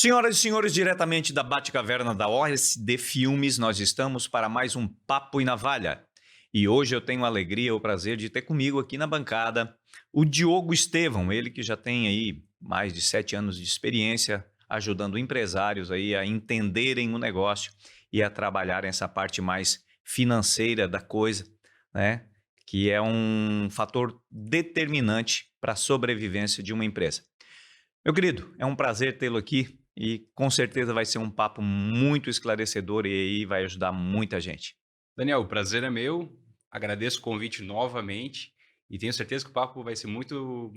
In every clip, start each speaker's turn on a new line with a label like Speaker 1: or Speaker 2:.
Speaker 1: Senhoras e senhores, diretamente da Batcaverna da OSD Filmes, nós estamos para mais um Papo e Navalha. E hoje eu tenho a alegria e o prazer de ter comigo aqui na bancada o Diogo Estevão, ele que já tem aí mais de 7 anos de experiência ajudando empresários aí a entenderem o negócio e a trabalharem essa parte mais financeira da coisa, né? Que é um fator determinante para a sobrevivência de uma empresa. Meu querido, é um prazer tê-lo aqui e com certeza vai ser um papo muito esclarecedor e aí vai ajudar muita gente.
Speaker 2: Daniel, o prazer é meu. Agradeço o convite novamente e tenho certeza que o papo vai ser muito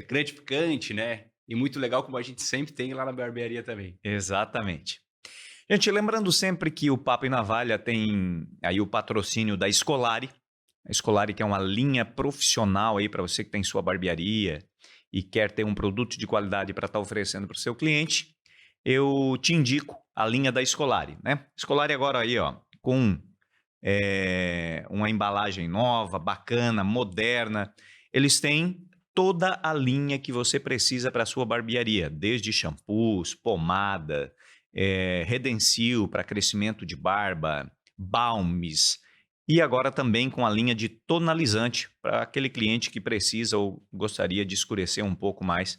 Speaker 2: gratificante, né? E muito legal, como a gente sempre tem lá na barbearia também.
Speaker 1: Exatamente. Gente, lembrando sempre que o Papo e Navalha tem aí o patrocínio da Scolari. A Scolari que é uma linha profissional aí para você que tem sua barbearia e quer ter um produto de qualidade para estar oferecendo para o seu cliente. Eu te indico a linha da Scolari, né? Scolari agora aí, ó, com uma embalagem nova, bacana, moderna. Eles têm toda a linha que você precisa para a sua barbearia, desde shampoos, pomada, Redensil para crescimento de barba, balmes, e agora também com a linha de tonalizante para aquele cliente que precisa ou gostaria de escurecer um pouco mais,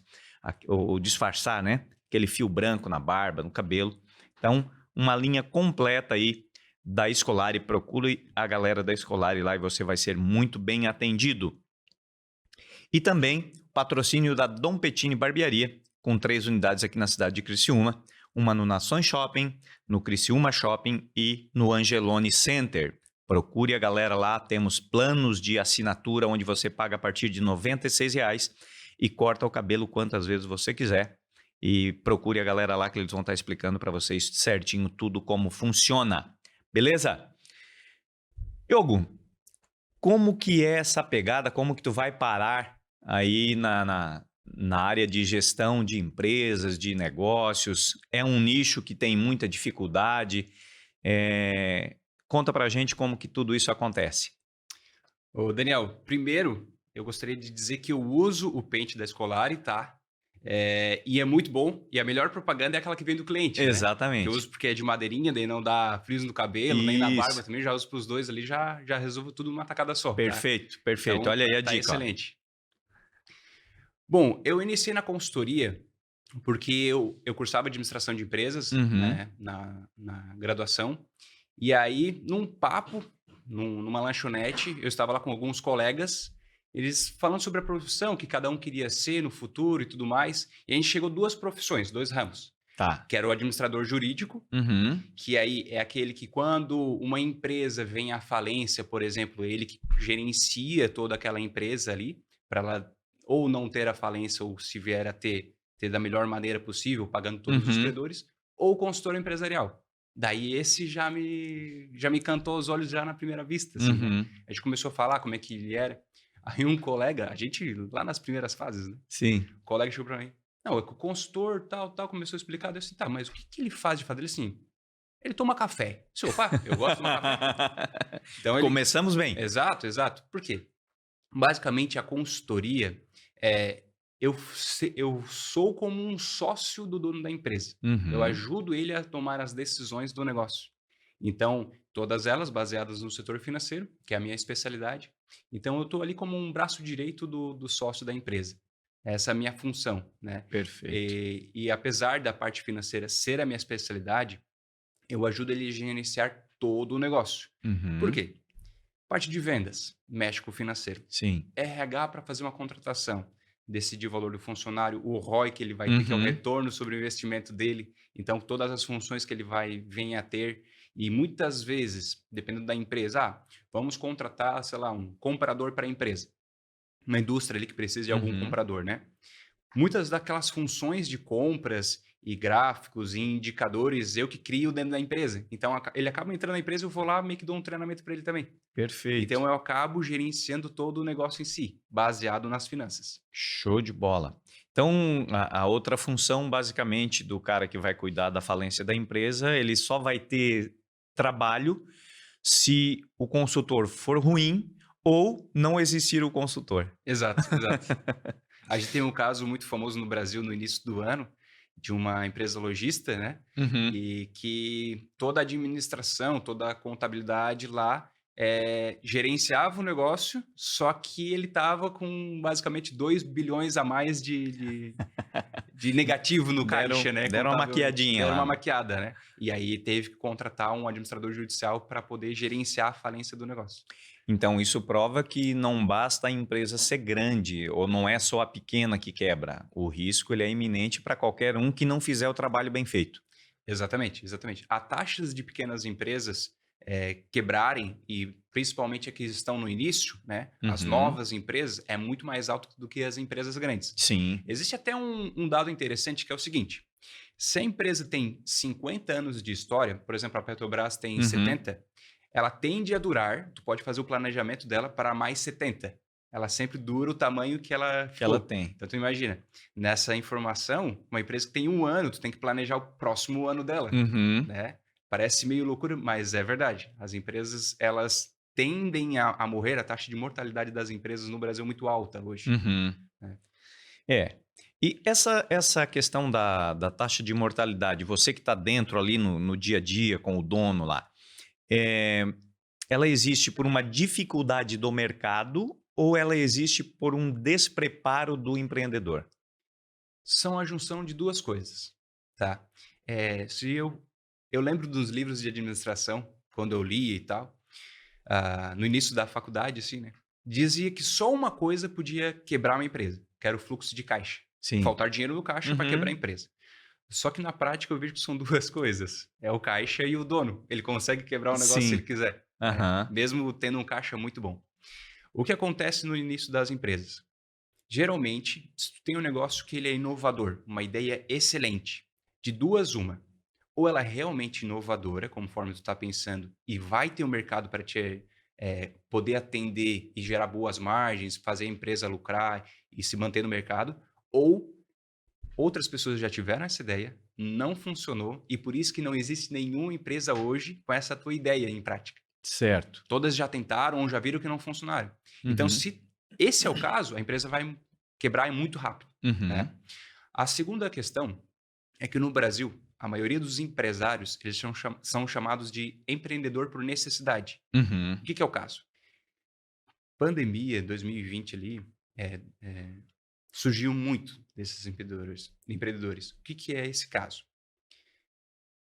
Speaker 1: ou disfarçar, né? Aquele fio branco na barba, no cabelo. Então, uma linha completa aí da Scolari, procure a galera da Scolari lá e você vai ser muito bem atendido. E também patrocínio da Dom Pettini Barbearia, com 3 unidades aqui na cidade de Criciúma, uma no Nações Shopping, no Criciúma Shopping e no Angelone Center. Procure a galera lá, temos planos de assinatura onde você paga a partir de R$ 96 e corta o cabelo quantas vezes você quiser. E procure a galera lá que eles vão estar explicando para vocês certinho tudo como funciona. Beleza? Diogo, como que é essa pegada? Como que tu vai parar aí na área de gestão de empresas, de negócios? É um nicho que tem muita dificuldade. Conta pra gente como que tudo isso acontece.
Speaker 2: Ô, Daniel, primeiro eu gostaria de dizer que eu uso o pente da Scolari, tá? E é muito bom. E a melhor propaganda é aquela que vem do cliente, né? Que eu
Speaker 1: Exatamente.
Speaker 2: uso porque é de madeirinha, daí não dá frizz no cabelo, nem na barba
Speaker 1: Isso.
Speaker 2: também. Já uso para os dois ali, já resolvo tudo numa tacada só, tá?
Speaker 1: Perfeito, perfeito.
Speaker 2: Então,
Speaker 1: Olha aí a
Speaker 2: tá
Speaker 1: dica, ó.
Speaker 2: excelente. Bom, eu iniciei na consultoria porque eu cursava administração de empresas,
Speaker 1: Uhum,
Speaker 2: né, na graduação. E aí, num papo, numa lanchonete, eu estava lá com alguns colegas, eles falando sobre a profissão que cada um queria ser no futuro e tudo mais. E a gente chegou 2 profissões, 2 ramos,
Speaker 1: tá.
Speaker 2: que era o administrador jurídico,
Speaker 1: Uhum,
Speaker 2: que aí é aquele que quando uma empresa vem à falência, por exemplo, ele que gerencia toda aquela empresa ali, para ela ou não ter a falência, ou se vier a ter da melhor maneira possível, pagando todos os
Speaker 1: uhum,
Speaker 2: credores, ou o consultor empresarial. Daí esse já me cantou os olhos já na primeira vista, assim, né.
Speaker 1: uhum.
Speaker 2: A gente começou a falar como é que ele era, aí um colega, a gente lá nas primeiras fases, né,
Speaker 1: Sim.
Speaker 2: o colega chegou para mim: "Não, é que o consultor tal, tal", começou a explicar, daí eu assim: "Tá, mas o que que ele faz de fato?" Ele assim: "Ele toma café". Eu: "Opa, eu gosto de tomar café". Então ele
Speaker 1: Começamos bem.
Speaker 2: exato, exato. Por quê? Basicamente, a consultoria, eu sou como um sócio do dono da empresa. Eu
Speaker 1: Uhum,
Speaker 2: ajudo ele a tomar as decisões do negócio. Então, todas elas baseadas no setor financeiro, que é a minha especialidade. Então, eu estou ali como um braço direito do sócio da empresa. Essa é a minha função, né.
Speaker 1: perfeito.
Speaker 2: E apesar da parte financeira ser a minha especialidade, eu ajudo ele a gerenciar todo o negócio. Por
Speaker 1: Uhum,
Speaker 2: quê? Parte de vendas, mexe com o financeiro.
Speaker 1: sim.
Speaker 2: RH para fazer uma contratação, decidir o valor do funcionário, o ROI que ele vai ter, que é o
Speaker 1: Uhum,
Speaker 2: retorno sobre o investimento dele. Então, todas as funções que ele vai vem a ter. E muitas vezes, dependendo da empresa, vamos contratar, sei lá, um comprador para a empresa. Uma indústria ali que precisa de algum
Speaker 1: uhum.
Speaker 2: comprador, né? Muitas daquelas funções de compras e gráficos e indicadores eu que crio dentro da empresa. Então ele acaba entrando na empresa, eu vou lá meio que dou um treinamento para ele também. Então
Speaker 1: Perfeito.
Speaker 2: eu acabo gerenciando todo o negócio em si, baseado nas finanças.
Speaker 1: Show de bola. Então, a outra função, basicamente, do cara que vai cuidar da falência da empresa, ele só vai ter trabalho se o consultor for ruim ou não existir o consultor.
Speaker 2: Exato, exato. A gente tem um caso muito famoso no Brasil no início do ano, de uma empresa lojista, né?
Speaker 1: Uhum.
Speaker 2: E que toda a administração, toda a contabilidade lá gerenciava o negócio, só que ele estava com basicamente 2 bilhões a mais de negativo no
Speaker 1: Deram,
Speaker 2: caixa, né?
Speaker 1: deram uma
Speaker 2: Contábil,
Speaker 1: maquiadinha
Speaker 2: deram
Speaker 1: lá,
Speaker 2: uma
Speaker 1: né?
Speaker 2: maquiada, né? E aí teve que contratar um administrador judicial para poder gerenciar a falência do negócio.
Speaker 1: Então, isso prova que não basta a empresa ser grande, ou não é só a pequena que quebra. O risco ele é iminente para qualquer um que não fizer o trabalho bem feito.
Speaker 2: Exatamente, exatamente. A taxas de pequenas empresas quebrarem, e principalmente as que estão no início, né? As
Speaker 1: Uhum.
Speaker 2: novas empresas, é muito mais alto do que as empresas grandes.
Speaker 1: Sim.
Speaker 2: Existe até um dado interessante que é o seguinte: se a empresa tem 50 anos de história, por exemplo, a Petrobras tem
Speaker 1: Uhum.
Speaker 2: 70, ela tende a durar, tu pode fazer o planejamento dela para mais 70. Ela sempre dura o tamanho que ela
Speaker 1: Que ela
Speaker 2: ficou.
Speaker 1: tem.
Speaker 2: Então, tu imagina, nessa informação, uma empresa que tem 1 ano, tu tem que planejar o próximo ano dela,
Speaker 1: Uhum.
Speaker 2: né? Parece meio loucura, mas é verdade. As empresas, elas tendem a morrer, a taxa de mortalidade das empresas no Brasil é muito alta hoje,
Speaker 1: Uhum.
Speaker 2: né?
Speaker 1: É. E essa questão da taxa de mortalidade, você que está dentro ali no dia a dia com o dono lá, é, ela existe por uma dificuldade do mercado ou ela existe por um despreparo do empreendedor?
Speaker 2: São a junção de 2 coisas, tá? Se eu lembro dos livros de administração, quando eu lia e tal, no início da faculdade, assim, né, dizia que só uma coisa podia quebrar uma empresa, que era o fluxo de caixa.
Speaker 1: Sim.
Speaker 2: Faltar dinheiro no caixa para quebrar a
Speaker 1: Uhum.
Speaker 2: empresa. Só que na prática eu vejo que são 2 coisas, é o caixa e o dono. Ele consegue quebrar o negócio se ele
Speaker 1: Sim.
Speaker 2: quiser, né,
Speaker 1: Aham.
Speaker 2: mesmo tendo um caixa muito bom. O que acontece no início das empresas? Geralmente, se tu tem um negócio que ele é inovador, uma ideia excelente, de duas uma, ou ela é realmente inovadora, conforme tu está pensando, e vai ter um mercado para te poder atender e gerar boas margens, fazer a empresa lucrar e se manter no mercado, ou outras pessoas já tiveram essa ideia, não funcionou, e por isso que não existe nenhuma empresa hoje com essa tua ideia em prática.
Speaker 1: Certo.
Speaker 2: Todas já tentaram ou já viram que não funcionaram. Então,
Speaker 1: Uhum.
Speaker 2: se esse é o caso, a empresa vai quebrar muito rápido,
Speaker 1: Uhum.
Speaker 2: né? A segunda questão é que no Brasil, a maioria dos empresários, eles são chamados de empreendedor por necessidade.
Speaker 1: Uhum.
Speaker 2: O que é o caso? Pandemia, 2020 ali, surgiu muito desses empreendedores. O que é esse caso?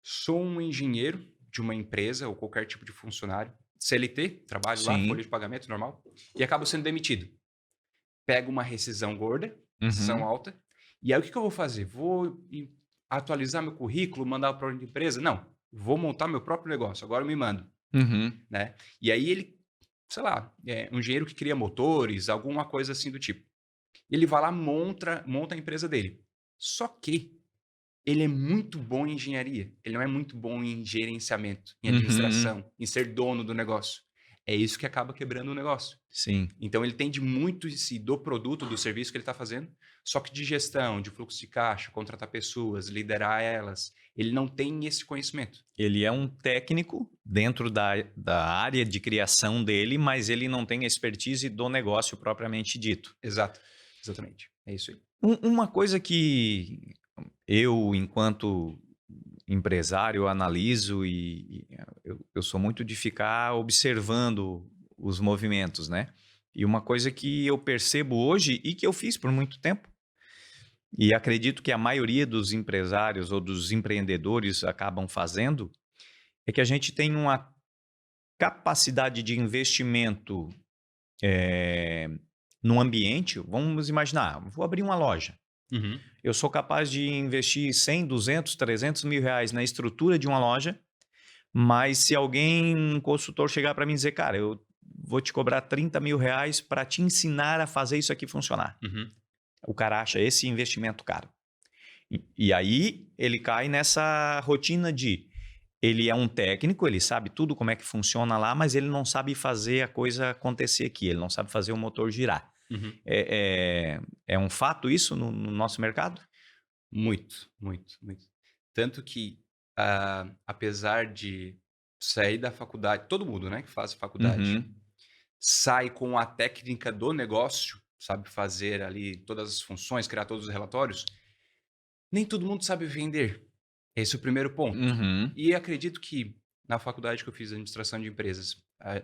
Speaker 2: Sou um engenheiro de uma empresa ou qualquer tipo de funcionário, CLT, trabalho lá, folha de
Speaker 1: Sim.
Speaker 2: pagamento normal, e acabo sendo demitido. Pego uma rescisão gorda, rescisão
Speaker 1: Uhum.
Speaker 2: alta, e aí o que eu vou fazer? Atualizar meu currículo, mandar para outra empresa? Não, vou montar meu próprio negócio, agora eu me mando,
Speaker 1: Uhum.
Speaker 2: né? E aí ele, sei lá, um engenheiro que cria motores, alguma coisa assim do tipo. Ele vai lá, monta a empresa dele. Só que ele é muito bom em engenharia, ele não é muito bom em gerenciamento, em
Speaker 1: Uhum.
Speaker 2: administração, em ser dono do negócio. É isso que acaba quebrando o negócio.
Speaker 1: Sim.
Speaker 2: Então ele entende muito do produto, do serviço que ele está fazendo, só que de gestão, de fluxo de caixa, contratar pessoas, liderar elas, ele não tem esse conhecimento.
Speaker 1: Ele é um técnico dentro da área de criação dele, mas ele não tem a expertise do negócio propriamente dito.
Speaker 2: Exato, exatamente. É isso aí.
Speaker 1: Uma coisa que eu, enquanto empresário, analiso eu sou muito de ficar observando os movimentos, né? E uma coisa que eu percebo hoje e que eu fiz por muito tempo, e acredito que a maioria dos empresários ou dos empreendedores acabam fazendo, é que a gente tem uma capacidade de investimento num ambiente. Vamos imaginar, vou abrir uma loja.
Speaker 2: Uhum.
Speaker 1: Eu sou capaz de investir 100, 200, 300 mil reais na estrutura de uma loja, mas se alguém, um consultor, chegar para mim e dizer, cara, eu vou te cobrar 30 mil reais para te ensinar a fazer isso aqui funcionar.
Speaker 2: Uhum.
Speaker 1: O cara acha esse investimento caro. E aí ele cai nessa rotina de ele é um técnico, ele sabe tudo como é que funciona lá, mas ele não sabe fazer a coisa acontecer aqui, ele não sabe fazer o motor girar.
Speaker 2: Uhum.
Speaker 1: É um fato isso no nosso mercado?
Speaker 2: Muito, muito, muito. Tanto que, apesar de sair da faculdade, todo mundo, né, que faz faculdade,
Speaker 1: Uhum.
Speaker 2: sai com a técnica do negócio, sabe fazer ali todas as funções, criar todos os relatórios, Nem todo mundo sabe vender. Esse é o primeiro ponto.
Speaker 1: Uhum.
Speaker 2: E acredito que na faculdade que eu fiz administração de empresas,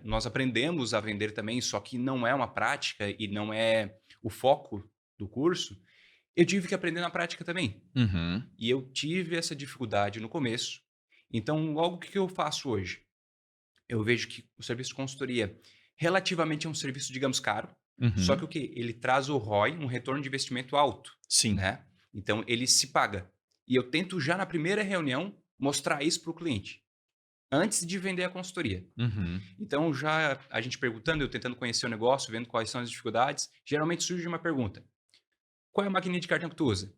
Speaker 2: nós aprendemos a vender também, só que não é uma prática e não é o foco do curso. Eu tive que aprender na prática também.
Speaker 1: Uhum.
Speaker 2: E eu tive essa dificuldade no começo. Então, logo o que eu faço hoje? Eu vejo que o serviço de consultoria relativamente é um serviço, digamos, caro, só que
Speaker 1: Uhum.
Speaker 2: o quê? Ele traz o ROI, um retorno de investimento alto,
Speaker 1: Sim.
Speaker 2: né? Então, ele se paga. E eu tento já na primeira reunião mostrar isso para o cliente, antes de vender a consultoria.
Speaker 1: Uhum.
Speaker 2: Então, já a gente perguntando, eu tentando conhecer o negócio, vendo quais são as dificuldades, geralmente surge uma pergunta: qual é a maquininha de cartão que tu usa?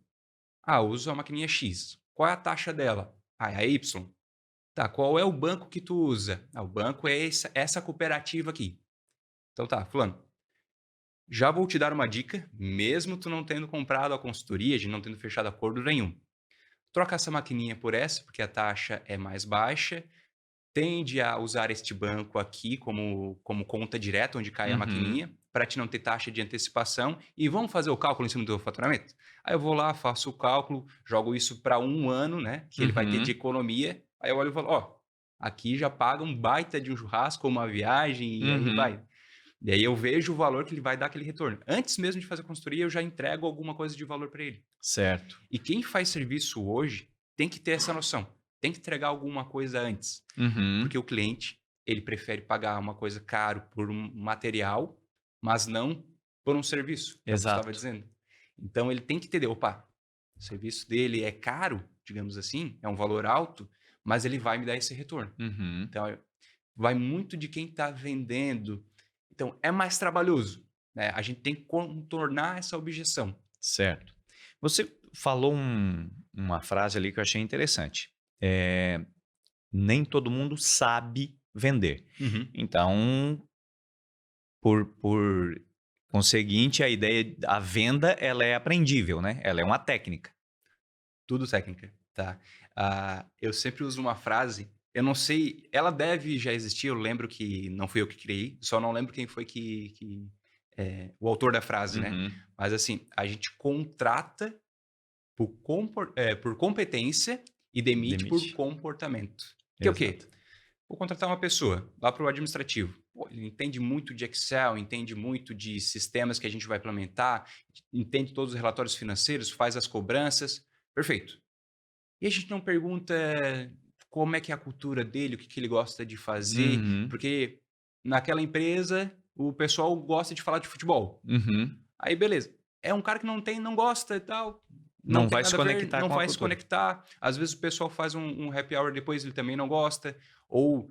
Speaker 2: Ah, eu uso a maquininha X. Qual é a taxa dela? Ah, é a Y. Tá, qual é o banco que tu usa? Ah, o banco é essa cooperativa aqui. Então tá, fulano, já vou te dar uma dica, mesmo tu não tendo comprado a consultoria, de não tendo fechado acordo nenhum. Troca essa maquininha por essa, porque a taxa é mais baixa, tende a usar este banco aqui como conta direta, onde cai a
Speaker 1: Uhum.
Speaker 2: maquininha, para te não ter taxa de antecipação, e vamos fazer o cálculo em cima do faturamento? Aí eu vou lá, faço o cálculo, jogo isso para um ano, né, que ele vai ter de
Speaker 1: Uhum.
Speaker 2: economia, aí eu olho e falo, ó, aqui já paga um baita de um churrasco, uma viagem, e aí
Speaker 1: Uhum.
Speaker 2: vai. E aí eu vejo o valor que ele vai dar aquele retorno. Antes mesmo de fazer a consultoria, eu já entrego alguma coisa de valor para ele.
Speaker 1: Certo.
Speaker 2: E quem faz serviço hoje tem que ter essa noção, tem que entregar alguma coisa antes. Porque
Speaker 1: Uhum.
Speaker 2: o cliente, ele prefere pagar uma coisa caro por um material, mas não por um serviço, que é o que você estava
Speaker 1: Exato.
Speaker 2: dizendo. Então ele tem que entender, opa, o serviço dele é caro, digamos assim, é um valor alto, mas ele vai me dar esse retorno.
Speaker 1: Uhum.
Speaker 2: Então vai muito de quem está vendendo. Então é mais trabalhoso, né? A gente tem que contornar essa objeção.
Speaker 1: Certo. Você falou uma frase ali que eu achei interessante. Nem todo mundo sabe vender.
Speaker 2: Uhum.
Speaker 1: Então, por conseguinte, a venda ela é aprendível, né? Ela é uma técnica.
Speaker 2: Tudo técnica, tá? Eu sempre uso uma frase, eu não sei, ela deve já existir, eu lembro que não fui eu que criei, só não lembro quem foi o autor da frase, né?
Speaker 1: Uhum.
Speaker 2: Mas assim, a gente contrata por competência e demite por
Speaker 1: Demite.
Speaker 2: comportamento. Que é o quê?
Speaker 1: Exato.
Speaker 2: Vou contratar uma pessoa lá para o administrativo. Pô, ele entende muito de Excel, entende muito de sistemas que a gente vai implementar, entende todos os relatórios financeiros, faz as cobranças. Perfeito. E a gente não pergunta como é que é a cultura dele, o que ele gosta de fazer,
Speaker 1: Uhum.
Speaker 2: porque naquela empresa o pessoal gosta de falar de futebol.
Speaker 1: Uhum.
Speaker 2: Aí beleza, é um cara que não gosta e tal, não
Speaker 1: Não
Speaker 2: tem
Speaker 1: vai se
Speaker 2: nada a ver,
Speaker 1: conectar
Speaker 2: não
Speaker 1: com a
Speaker 2: vai se
Speaker 1: cultura.
Speaker 2: conectar. Às vezes o pessoal faz um happy hour depois, ele também não gosta. Ou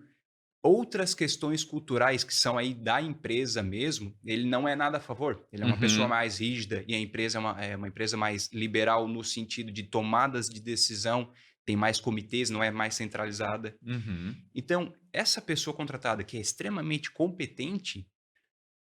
Speaker 2: outras questões culturais que são aí da empresa mesmo, ele não é nada a favor. Ele é uma pessoa
Speaker 1: Uhum.
Speaker 2: mais rígida e a empresa é uma empresa mais liberal no sentido de tomadas de decisão, tem mais comitês, não é mais centralizada.
Speaker 1: Uhum.
Speaker 2: Então, essa pessoa contratada que é extremamente competente,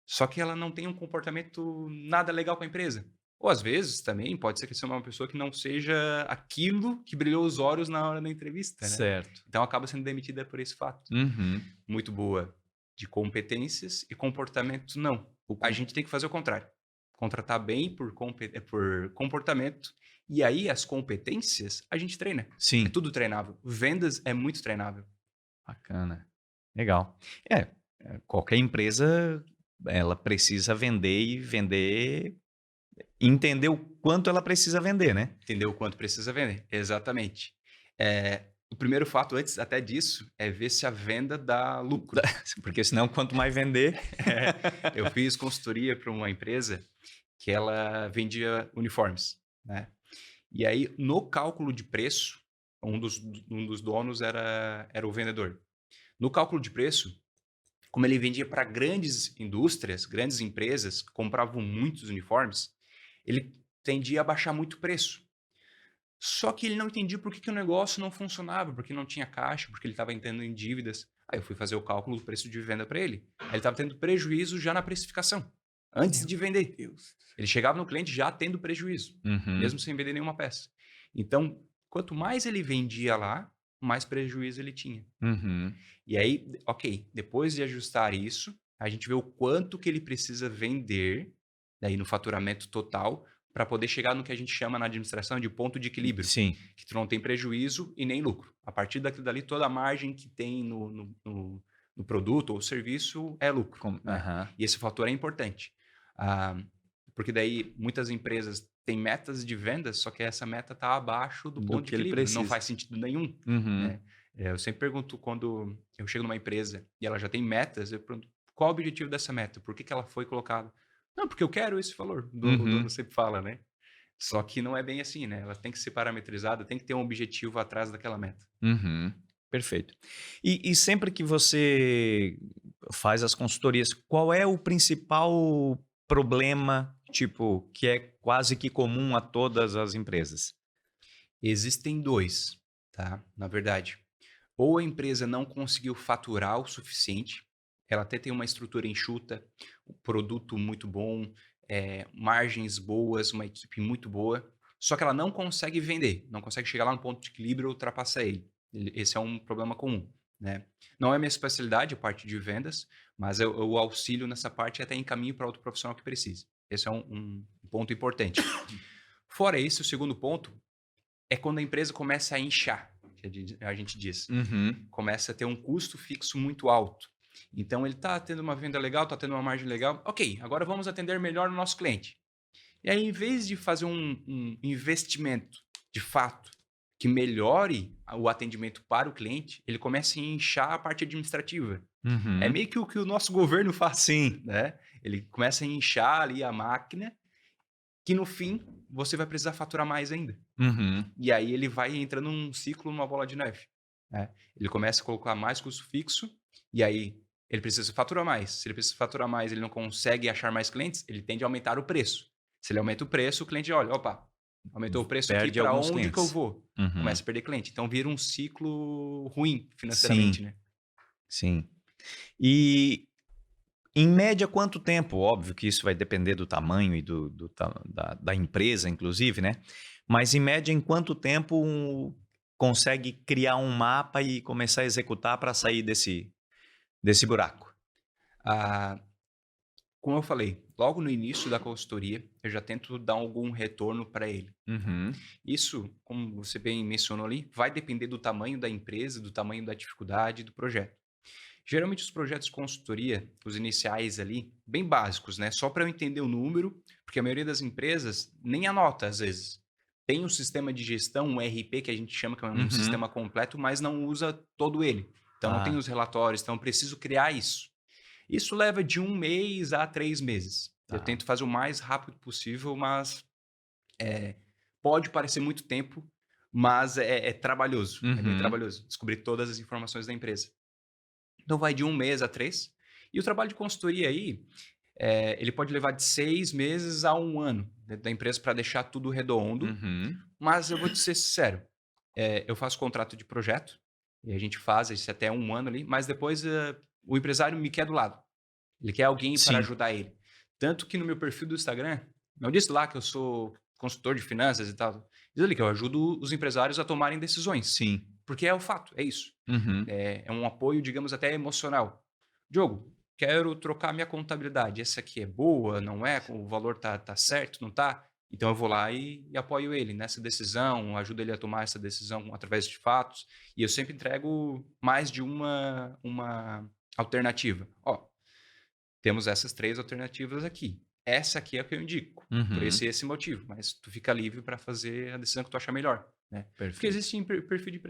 Speaker 2: só que ela não tem um comportamento nada legal com a empresa. Ou às vezes também pode ser que seja uma pessoa que não seja aquilo que brilhou os olhos na hora da entrevista, né?
Speaker 1: Certo.
Speaker 2: Então acaba sendo demitida por esse fato.
Speaker 1: Uhum.
Speaker 2: Muito boa de competências e comportamento não.
Speaker 1: O
Speaker 2: A
Speaker 1: com
Speaker 2: gente tem que fazer o contrário. Contratar bem por comportamento e aí as competências a gente treina. É
Speaker 1: Sim,
Speaker 2: tudo treinável. Vendas é muito treinável.
Speaker 1: bacana. Legal. É, qualquer empresa, ela precisa vender e vender entender o quanto ela precisa vender, né.
Speaker 2: Entender o quanto precisa vender. Exatamente. O primeiro fato antes até disso é ver se a venda dá lucro.
Speaker 1: Porque senão quanto mais vender
Speaker 2: Eu fiz consultoria para uma empresa que ela vendia uniformes, né. E aí, no cálculo de preço, um dos donos era o vendedor. No cálculo de preço, como ele vendia para grandes indústrias, grandes empresas que compravam muitos uniformes, ele tendia a baixar muito o preço. Só que ele não entendia por que o negócio não funcionava, porque não tinha caixa, porque ele estava entrando em dívidas. Aí eu fui fazer o cálculo do preço de venda para ele. Aí ele estava tendo prejuízo já na precificação, antes
Speaker 1: Meu
Speaker 2: de vender.
Speaker 1: Deus.
Speaker 2: Ele chegava no cliente já tendo prejuízo, mesmo
Speaker 1: Uhum,
Speaker 2: sem vender nenhuma peça. Então, quanto mais ele vendia lá, mais prejuízo ele tinha.
Speaker 1: uhum.
Speaker 2: E aí, ok, depois de ajustar isso, a gente vê o quanto que ele precisa vender, daí no faturamento total, para poder chegar no que a gente chama na administração de ponto de equilíbrio,
Speaker 1: Sim.
Speaker 2: que tu não tem prejuízo e nem lucro. A partir daquilo dali, toda a margem que tem no produto ou serviço é lucro, né?
Speaker 1: Aham.
Speaker 2: E esse fator é importante. Ah, porque daí muitas empresas têm metas de vendas, só que essa meta está abaixo do
Speaker 1: Do
Speaker 2: ponto de
Speaker 1: que ele
Speaker 2: equilíbrio. Não
Speaker 1: precisa.
Speaker 2: faz sentido nenhum,
Speaker 1: Uhum.
Speaker 2: né? Eu sempre pergunto quando eu chego numa empresa e ela já tem metas, eu pergunto qual o objetivo dessa meta? Por que ela foi colocada? Não, porque eu quero esse valor. O dono
Speaker 1: Uhum.
Speaker 2: sempre fala, né? Só que não é bem assim, né? Ela tem que ser parametrizada, tem que ter um objetivo atrás daquela meta.
Speaker 1: Uhum. Perfeito. E sempre que você faz as consultorias, qual é o principal problema, tipo, que é quase que comum a todas as empresas?
Speaker 2: Existem dois, tá? Na verdade, ou a empresa não conseguiu faturar o suficiente, ela até tem uma estrutura enxuta, um produto muito bom, margens boas, uma equipe muito boa, só que ela não consegue vender, não consegue chegar lá no ponto de equilíbrio e ultrapassar ele. Esse é um problema comum, né? Não é minha especialidade, a parte de vendas, mas eu auxilio nessa parte e até encaminho para outro profissional que precise. Esse é um ponto importante. Fora isso, o segundo ponto é quando a empresa começa a inchar, que a gente diz.
Speaker 1: Uhum.
Speaker 2: Começa a ter um custo fixo muito alto. Então, ele está tendo uma venda legal, está tendo uma margem legal. Ok, agora vamos atender melhor o nosso cliente. E aí, em vez de fazer um investimento de fato que melhore o atendimento para o cliente, ele começa a inchar a parte administrativa. É
Speaker 1: Uhum.
Speaker 2: meio que o que o nosso governo faz,
Speaker 1: Sim.
Speaker 2: né? Ele começa a inchar ali a máquina, que no fim você vai precisar faturar mais ainda.
Speaker 1: Uhum.
Speaker 2: E aí ele vai entrando num ciclo, numa bola de neve, né? Ele começa a colocar mais custo fixo, e aí ele precisa faturar mais. Se ele precisa faturar mais, ele não consegue achar mais clientes, ele tende a aumentar o preço. Se ele aumenta o preço, o cliente olha, opa, aumentou o preço aqui,
Speaker 1: Perde
Speaker 2: para
Speaker 1: alguns
Speaker 2: onde que eu
Speaker 1: clientes.
Speaker 2: vou?
Speaker 1: Uhum.
Speaker 2: Começa a perder cliente. Então vira um ciclo ruim financeiramente,
Speaker 1: Sim,
Speaker 2: né?
Speaker 1: sim. E em média, quanto tempo? Óbvio que isso vai depender do tamanho e da empresa, inclusive, né? Mas em média, em quanto tempo consegue criar um mapa e começar a executar para sair desse buraco?
Speaker 2: Ah, como eu falei, logo no início da consultoria, eu já tento dar algum retorno para ele. Tá?
Speaker 1: Uhum.
Speaker 2: Isso, como você bem mencionou ali, vai depender do tamanho da empresa, do tamanho da dificuldade do projeto. Geralmente os projetos de consultoria, os iniciais ali, bem básicos, né? Só para eu entender o número, porque a maioria das empresas nem anota às vezes. Tem um sistema de gestão, um RP que a gente chama que é um
Speaker 1: Uhum.
Speaker 2: sistema completo, mas não usa todo ele. Então não tem
Speaker 1: Ah,
Speaker 2: os relatórios, então eu preciso criar isso. Isso leva de 1 mês a 3 meses. Eu
Speaker 1: tá.
Speaker 2: tento fazer o mais rápido possível, mas pode parecer muito tempo, mas é trabalhoso, é bem
Speaker 1: Uhum.
Speaker 2: trabalhoso descobrir todas as informações da empresa. Então vai de 1 mês a 3. E o trabalho de consultoria aí, ele pode levar de 6 meses a 1 ano dentro da empresa para deixar tudo redondo.
Speaker 1: Uhum.
Speaker 2: Mas eu vou te ser sincero, eu faço contrato de projeto e a gente faz isso até 1 ano ali, mas depois o empresário me quer do lado. Ele quer alguém para
Speaker 1: Sim,
Speaker 2: ajudar ele. Tanto que no meu perfil do Instagram, eu disse lá que eu sou consultor de finanças e tal. Diz ali que eu ajudo os empresários a tomarem decisões.
Speaker 1: sim.
Speaker 2: Porque é o fato, é isso.
Speaker 1: Uhum.
Speaker 2: É um apoio, digamos, até emocional. Diogo, quero trocar minha contabilidade. Essa aqui é boa, não é? O valor tá certo, não tá? Então eu vou lá e apoio ele nessa decisão, ajudo ele a tomar essa decisão através de fatos. E eu sempre entrego mais de uma alternativa. Ó, temos essas 3 alternativas aqui. Essa aqui é a que eu indico, por esse
Speaker 1: Uhum.
Speaker 2: e esse motivo, mas tu fica livre para fazer a decisão que tu achar melhor, né. Porque
Speaker 1: Perfeito.
Speaker 2: existe perfil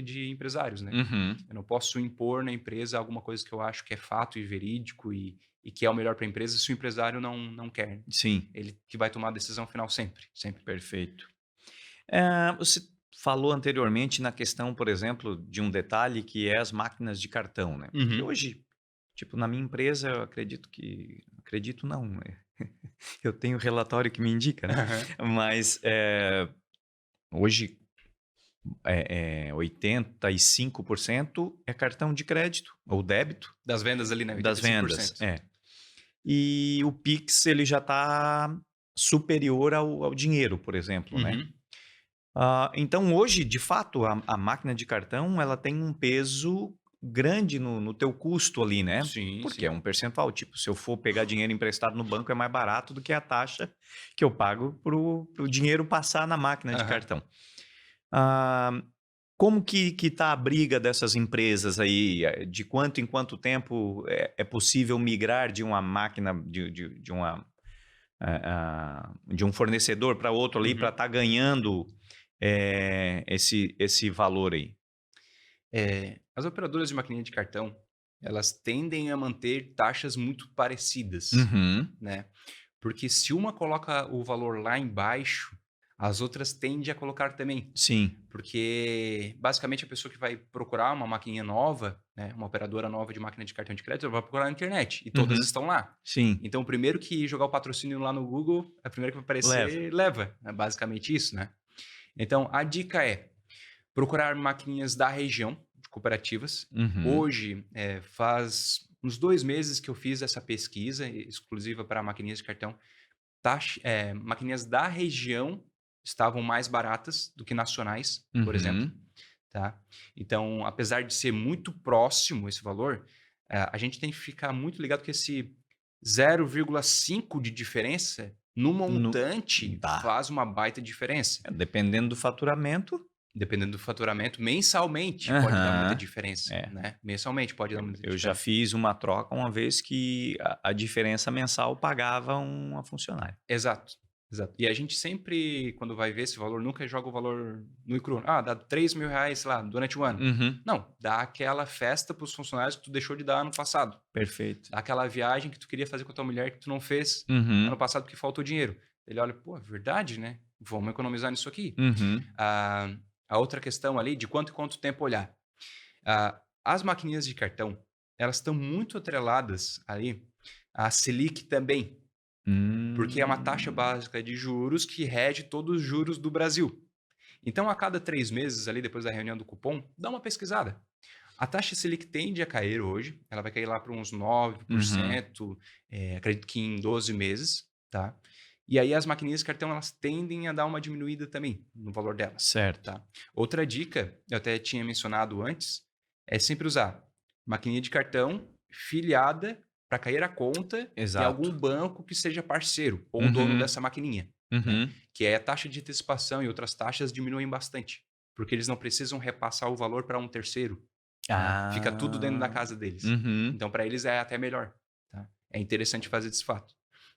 Speaker 2: de empresários, né.
Speaker 1: Uhum.
Speaker 2: Eu não posso impor na empresa alguma coisa que eu acho que é fato e verídico e que é o melhor para a empresa se o empresário não quer.
Speaker 1: Sim,
Speaker 2: Ele que vai tomar a decisão final sempre, sempre.
Speaker 1: perfeito. Você falou anteriormente na questão, por exemplo, de um detalhe que é as máquinas de cartão, né? Que
Speaker 2: Uhum.
Speaker 1: hoje, tipo, na minha empresa, eu acredito não, né? Eu tenho relatório que me indica, né?
Speaker 2: Aham.
Speaker 1: Mas hoje 85% é cartão de crédito ou débito
Speaker 2: Das vendas ali, né,
Speaker 1: das vendas.
Speaker 2: 85%.
Speaker 1: É. E o Pix ele já está superior ao dinheiro, por exemplo, né?
Speaker 2: Uhum.
Speaker 1: Então hoje, de fato, a máquina de cartão ela tem um peso grande no teu custo ali, né?
Speaker 2: Sim,
Speaker 1: Porque
Speaker 2: sim.
Speaker 1: é um percentual. Tipo, se eu for pegar dinheiro emprestado no banco, é mais barato do que a taxa que eu pago pro dinheiro passar na máquina de
Speaker 2: Aham.
Speaker 1: cartão. Ah, como que tá a briga dessas empresas aí? De quanto em quanto tempo é possível migrar de uma máquina, de um fornecedor para outro ali para
Speaker 2: Uhum.
Speaker 1: estar ganhando esse valor aí?
Speaker 2: As operadoras de maquininha de cartão, elas tendem a manter taxas muito parecidas,
Speaker 1: Uhum.
Speaker 2: né? Porque se uma coloca o valor lá embaixo, as outras tendem a colocar também.
Speaker 1: Sim.
Speaker 2: Porque, basicamente, a pessoa que vai procurar uma maquininha nova, né, uma operadora nova de máquina de cartão de crédito, ela vai procurar na internet e todas
Speaker 1: Uhum.
Speaker 2: estão lá.
Speaker 1: Sim.
Speaker 2: Então, o primeiro que jogar o patrocínio lá no Google, a primeira que vai
Speaker 1: Leva.
Speaker 2: aparecer, leva. É basicamente isso, né? Então, a dica é procurar maquininhas da região, de cooperativas.
Speaker 1: Uhum.
Speaker 2: Hoje, faz uns 2 meses que eu fiz essa pesquisa exclusiva para maquininhas de cartão. Maquininhas da região estavam mais baratas do que nacionais, por exemplo,
Speaker 1: Uhum.
Speaker 2: tá? Então, apesar de ser muito próximo esse valor, a gente tem que ficar muito ligado que esse 0,5 de diferença no
Speaker 1: No
Speaker 2: montante
Speaker 1: dá.
Speaker 2: faz uma baita diferença.
Speaker 1: Dependendo do faturamento.
Speaker 2: Dependendo do faturamento, mensalmente pode dar muita
Speaker 1: Aham.
Speaker 2: diferença,
Speaker 1: É.
Speaker 2: né? Mensalmente pode dar muita
Speaker 1: Eu já
Speaker 2: diferença.
Speaker 1: fiz uma troca uma vez que a diferença mensal pagava uma funcionária.
Speaker 2: Exato, exato. E a gente sempre, quando vai ver esse valor, nunca joga o valor no e cru. Ah, dá R$ 3.000, sei lá, durante o ano.
Speaker 1: Uhum.
Speaker 2: Não, dá aquela festa para os funcionários que tu deixou de dar ano passado.
Speaker 1: Perfeito.
Speaker 2: Dá aquela viagem que tu queria fazer com a tua mulher que tu não fez ano
Speaker 1: Uhum.
Speaker 2: passado porque faltou dinheiro. Ele olha, pô, é verdade, né? Vamos economizar nisso aqui.
Speaker 1: Uhum.
Speaker 2: A outra questão ali, de quanto e quanto tempo olhar. As maquininhas de cartão, elas estão muito atreladas ali à Selic também, porque é uma taxa
Speaker 1: Hum.
Speaker 2: básica de juros que rege todos os juros do Brasil. Então, a cada 3 meses ali, depois da reunião do cupom, dá uma pesquisada. A taxa Selic tende a cair hoje, ela vai cair lá para uns
Speaker 1: Uhum.
Speaker 2: 9%, acredito que em 12 meses, tá? E aí as maquininhas de cartão, elas tendem a dar uma diminuída também no valor delas,
Speaker 1: Certo.
Speaker 2: tá? Outra dica, eu até tinha mencionado antes, é sempre usar maquininha de cartão filiada para cair a conta em algum
Speaker 1: Exato.
Speaker 2: banco que seja parceiro ou dono
Speaker 1: Uhum.
Speaker 2: dessa maquininha, né?
Speaker 1: Uhum.
Speaker 2: Que aí a taxa de antecipação e outras taxas diminuem bastante, porque eles não precisam repassar o valor para um terceiro, né? Fica tudo dentro da
Speaker 1: Ah.
Speaker 2: casa deles.
Speaker 1: Uhum.
Speaker 2: Então, para eles é até melhor, tá? É interessante fazer desse fato.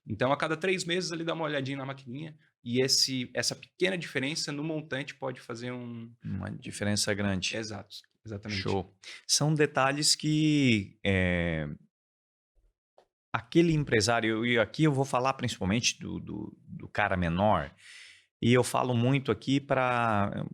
Speaker 2: Então, a cada 3 meses ali dá uma olhadinha na maquininha e essa pequena diferença no montante pode fazer um...
Speaker 1: Uma diferença grande.
Speaker 2: Exato, exatamente.
Speaker 1: Show. São detalhes que aquele empresário, e aqui eu vou falar principalmente do cara menor, e eu falo muito aqui para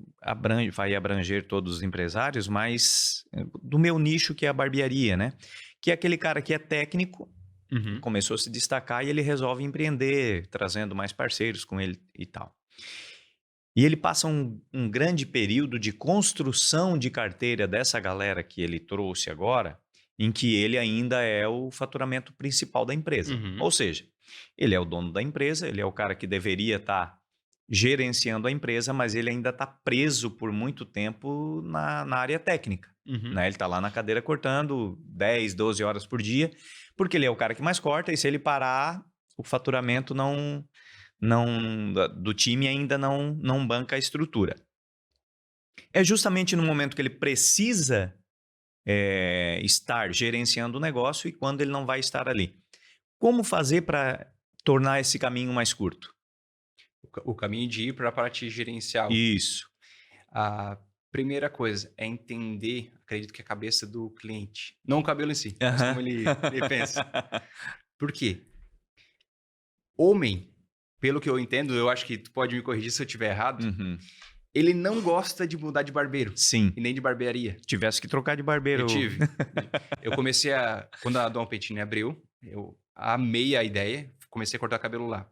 Speaker 1: vai abranger todos os empresários, mas do meu nicho que é a barbearia, né? Que é aquele cara que é técnico,
Speaker 2: Uhum,
Speaker 1: começou a se destacar e ele resolve empreender, trazendo mais parceiros com ele e tal. E ele passa um grande período de construção de carteira dessa galera que ele trouxe agora, em que ele ainda é o faturamento principal da empresa.
Speaker 2: uhum,
Speaker 1: Ou seja, ele é o dono da empresa, ele é o cara que deveria estar gerenciando a empresa, mas ele ainda está preso por muito tempo na área técnica.
Speaker 2: uhum.
Speaker 1: Né? Ele está lá na cadeira cortando 10, 12 horas por dia, porque ele é o cara que mais corta, e se ele parar, o faturamento do time ainda não banca a estrutura. É justamente no momento que ele precisa estar gerenciando o negócio e quando ele não vai estar ali. Como fazer para tornar esse caminho mais curto?
Speaker 2: O caminho de ir para a parte gerencial.
Speaker 1: Isso.
Speaker 2: A primeira coisa é entender, acredito que a cabeça do cliente, não o cabelo em si, mas como
Speaker 1: Aham.
Speaker 2: ele pensa. Por quê? Homem, pelo que eu entendo, eu acho que tu pode me corrigir se eu estiver errado,
Speaker 1: Uhum.
Speaker 2: ele não gosta de mudar de barbeiro
Speaker 1: Sim.
Speaker 2: e nem de barbearia.
Speaker 1: Tivesse que trocar de
Speaker 2: Eu
Speaker 1: barbeiro.
Speaker 2: tive. Eu comecei quando a Dom Petini abriu, eu amei a ideia, comecei a cortar cabelo lá.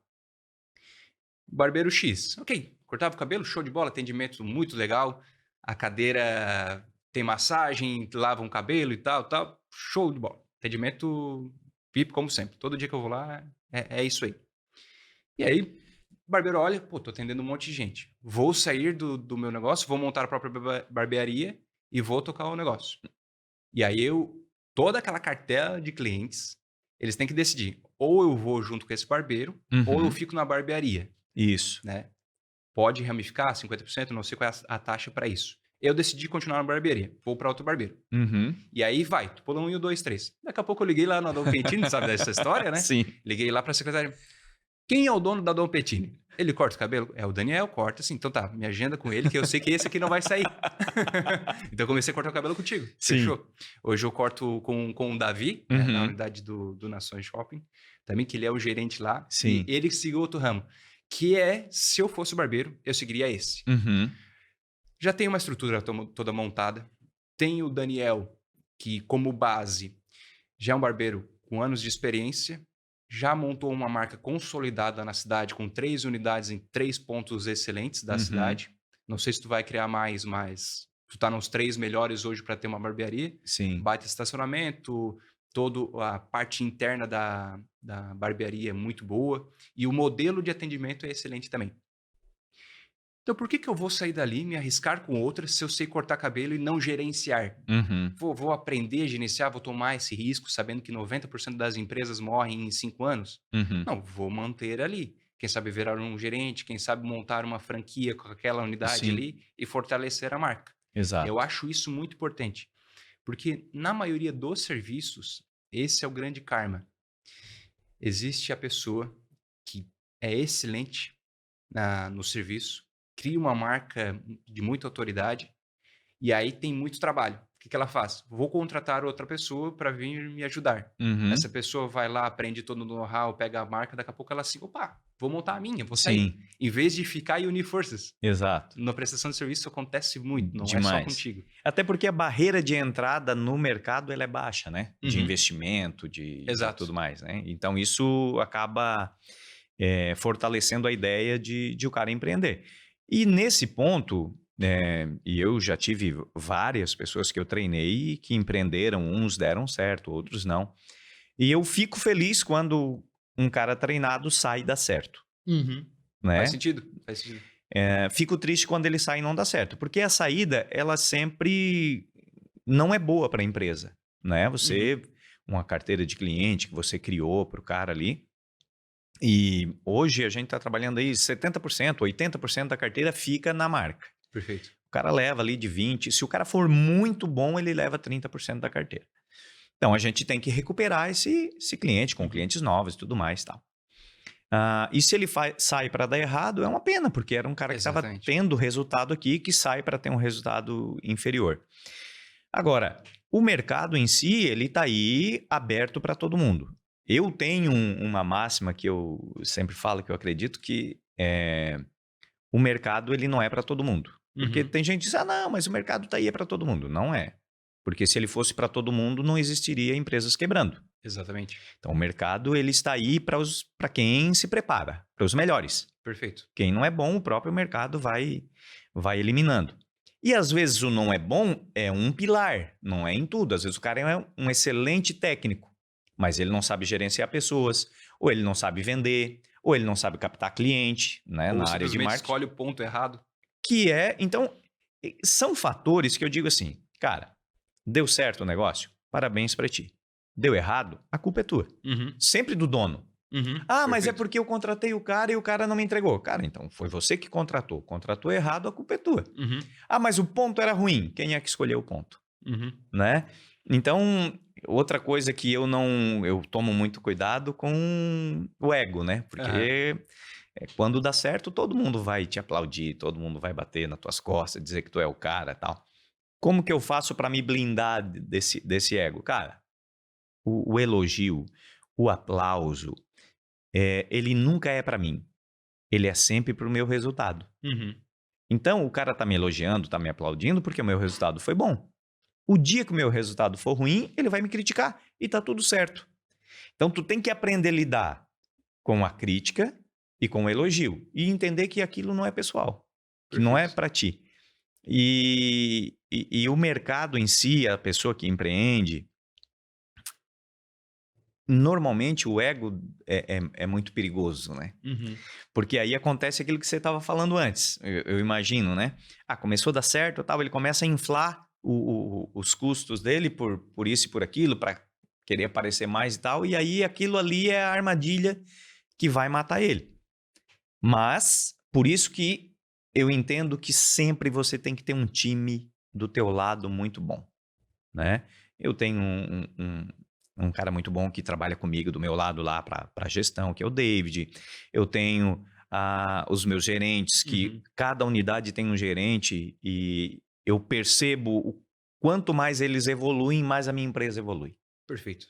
Speaker 2: Barbeiro X, ok, cortava o cabelo, show de bola, atendimento muito legal, a cadeira tem massagem, lava um cabelo e tal, tal, show de bola. Atendimento VIP como sempre, todo dia que eu vou lá é isso aí. E aí, o barbeiro olha, pô, tô atendendo um monte de gente, vou sair do meu negócio, vou montar a própria barbearia e vou tocar o negócio. E aí toda aquela cartela de clientes, eles têm que decidir, ou eu vou junto com esse barbeiro, ou eu
Speaker 1: Uhum.
Speaker 2: fico na barbearia,
Speaker 1: Isso.
Speaker 2: né? Pode ramificar 50%, não sei qual é a taxa para isso. Eu decidi continuar na barbearia, vou para outro barbeiro.
Speaker 1: Uhum.
Speaker 2: E aí vai, tu pula 1 e o 2, 3. Daqui a pouco eu liguei lá na Dom Pettini, sabe dessa história, né?
Speaker 1: Sim.
Speaker 2: Liguei lá pra secretária. Quem é o dono da Dom Pettini? Ele corta o cabelo? É o Daniel, corta assim. Então tá, me agenda com ele que eu sei que esse aqui não vai sair. Então eu comecei a cortar o cabelo contigo.
Speaker 1: Sim.
Speaker 2: Fechou. Hoje eu corto com o Davi, né, na
Speaker 1: Uhum.
Speaker 2: unidade do Nações Shopping. Também que ele é o gerente lá.
Speaker 1: Sim.
Speaker 2: E ele seguiu outro ramo. Que é, se eu fosse o barbeiro, eu seguiria esse.
Speaker 1: Uhum.
Speaker 2: Já tem uma estrutura toda montada. Tem o Daniel, que como base já é um barbeiro com anos de experiência, já montou uma marca consolidada na cidade com 3 unidades em 3 pontos excelentes da
Speaker 1: Uhum.
Speaker 2: cidade. Não sei se tu vai criar mais, mas tu tá nos 3 melhores hoje para ter uma barbearia.
Speaker 1: Sim.
Speaker 2: Baita estacionamento, toda a parte interna da barbearia é muito boa e o modelo de atendimento é excelente também. Então, por que eu vou sair dali, me arriscar com outras, se eu sei cortar cabelo e não gerenciar?
Speaker 1: Uhum.
Speaker 2: Vou aprender a gerenciar, vou tomar esse risco, sabendo que 90% das empresas morrem em 5 anos?
Speaker 1: Uhum.
Speaker 2: Não, vou manter ali. Quem sabe virar um gerente, quem sabe montar uma franquia com aquela unidade
Speaker 1: Sim.
Speaker 2: ali e fortalecer a marca.
Speaker 1: Exato.
Speaker 2: Eu acho isso muito importante, porque na maioria dos serviços, esse é o grande karma. Existe a pessoa que é excelente no serviço, cria uma marca de muita autoridade, e aí tem muito trabalho. O que ela faz? Vou contratar outra pessoa para vir me ajudar.
Speaker 1: Uhum.
Speaker 2: Essa pessoa vai lá, aprende todo o know-how, pega a marca, daqui a pouco ela assim, opa, vou montar a minha, vou sair.
Speaker 1: Sim.
Speaker 2: Em vez de ficar e unir forças.
Speaker 1: Exato.
Speaker 2: Na prestação de serviço isso acontece muito, não é só
Speaker 1: Demais.
Speaker 2: contigo.
Speaker 1: Até porque a barreira de entrada no mercado ela é baixa, né? De
Speaker 2: Uhum.
Speaker 1: investimento, de
Speaker 2: Exato.
Speaker 1: tudo mais, né? Então isso acaba fortalecendo a ideia de o cara empreender. E nesse ponto, e eu já tive várias pessoas que eu treinei que empreenderam, uns deram certo, outros não. E eu fico feliz quando um cara treinado sai e dá certo, né?
Speaker 2: Faz sentido, faz sentido.
Speaker 1: Fico triste quando ele sai e não dá certo, porque a saída, ela sempre não é boa para a empresa, né? Você, uma carteira de cliente que você criou para o cara ali, e hoje a gente está trabalhando aí 70%, 80% da carteira fica na marca.
Speaker 2: Perfeito.
Speaker 1: O cara leva ali de 20%, se o cara for muito bom, ele leva 30% da carteira. Então a gente tem que recuperar esse cliente com clientes novos e tudo mais, tal. E se ele sai para dar errado, é uma pena, porque era um cara que estava
Speaker 2: Exatamente.
Speaker 1: tendo resultado aqui, que sai para ter um resultado inferior. Agora, o mercado em si, ele está aí aberto para todo mundo. Eu tenho uma máxima que eu sempre falo, que eu acredito que o mercado ele não é para todo mundo. Porque tem gente que diz, não, mas o mercado está aí para todo mundo. Não é. Porque se ele fosse para todo mundo, não existiria empresas quebrando.
Speaker 2: Exatamente.
Speaker 1: Então, o mercado ele está aí para quem se prepara, para os melhores.
Speaker 2: Perfeito.
Speaker 1: Quem não é bom, o próprio mercado vai eliminando. E às vezes o não é bom é um pilar, não é em tudo. Às vezes o cara é um excelente técnico, mas ele não sabe gerenciar pessoas, ou ele não sabe vender, ou ele não sabe captar cliente, né,
Speaker 2: Ou
Speaker 1: na área de
Speaker 2: simplesmente
Speaker 1: marketing.
Speaker 2: escolhe o ponto errado.
Speaker 1: Então, são fatores que eu digo assim, cara, deu certo o negócio? Parabéns para ti. Deu errado? A culpa é tua. Sempre do dono. Mas é
Speaker 2: Perfeito.
Speaker 1: porque eu contratei o cara e o cara não me entregou. Cara, então foi você que contratou. Contratou errado, a culpa é tua. Mas o ponto era ruim. Quem é que escolheu o ponto? Né? Então, outra coisa que eu tomo muito cuidado com o ego, né? Porque quando dá certo, todo mundo vai te aplaudir, todo mundo vai bater nas tuas costas, dizer que tu é o cara e tal. Como que eu faço para me blindar desse ego? Cara, o elogio, o aplauso, ele nunca é para mim. Ele é sempre para o meu resultado. Então, o cara tá me elogiando, tá me aplaudindo porque o meu resultado foi bom. O dia que o meu resultado for ruim, ele vai me criticar e tá tudo certo. Então, tu tem que aprender a lidar com a crítica e com o elogio e entender que aquilo não é pessoal, que não é para ti. E o mercado em si, a pessoa que empreende, normalmente o ego é muito perigoso, né? Porque aí acontece aquilo que você estava falando antes, eu imagino, né? Começou a dar certo, tal, ele começa a inflar os custos dele por isso e por aquilo, para querer aparecer mais e tal, e aí aquilo ali é a armadilha que vai matar ele. Mas, por isso que eu entendo que sempre você tem que ter um time do teu lado muito bom, né? Eu tenho um cara muito bom que trabalha comigo do meu lado lá para gestão, que é o David. Eu tenho os meus gerentes, que cada unidade tem um gerente, e eu percebo o quanto mais eles evoluem, mais a minha empresa evolui.
Speaker 2: Perfeito.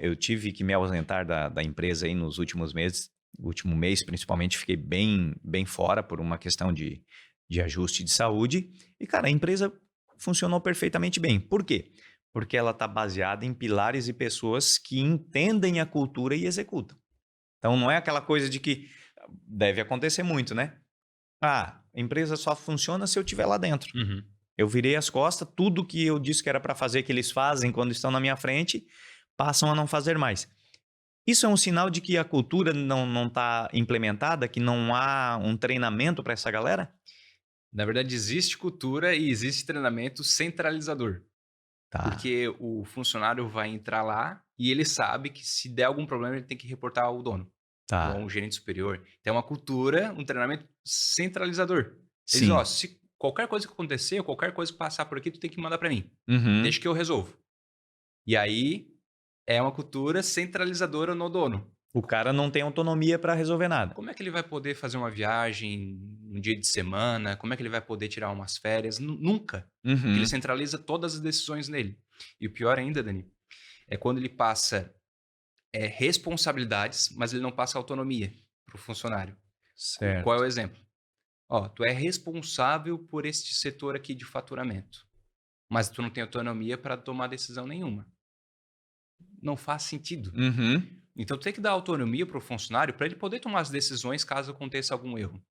Speaker 1: Eu tive que me ausentar da empresa aí nos últimos meses. O último mês, principalmente, fiquei bem fora por uma questão de ajuste de saúde. E, cara, a empresa funcionou perfeitamente bem. Por quê? Porque ela está baseada em pilares e pessoas que entendem a cultura e executam. Então, não é aquela coisa de que deve acontecer muito, né? A empresa só funciona se eu estiver lá dentro. Eu virei as costas, tudo que eu disse que era para fazer, que eles fazem quando estão na minha frente, passam a não fazer mais. Isso é um sinal de que a cultura não está implementada, que não há um treinamento para essa galera?
Speaker 2: Na verdade, existe cultura e existe treinamento centralizador.
Speaker 1: Tá.
Speaker 2: Porque o funcionário vai entrar lá e ele sabe que se der algum problema, ele tem que reportar ao dono, ou a um gerente superior. Então, é uma cultura, um treinamento centralizador. Eles dizem,
Speaker 1: Sim.
Speaker 2: se qualquer coisa que acontecer, qualquer coisa que passar por aqui, tu tem que mandar para mim.
Speaker 1: Uhum.
Speaker 2: Deixa que eu resolvo. E aí, é uma cultura centralizadora no dono.
Speaker 1: O cara não tem autonomia para resolver nada.
Speaker 2: Como é que ele vai poder fazer uma viagem um dia de semana? Como é que ele vai poder tirar umas férias? Nunca. Porque ele centraliza todas as decisões nele. E o pior ainda, Dani, é quando ele passa responsabilidades, mas ele não passa autonomia para o funcionário.
Speaker 1: Certo.
Speaker 2: Qual é o exemplo? Tu é responsável por este setor aqui de faturamento, mas tu não tem autonomia para tomar decisão nenhuma. Não faz sentido. Então, tu tem que dar autonomia para o funcionário para ele poder tomar as decisões caso aconteça algum erro.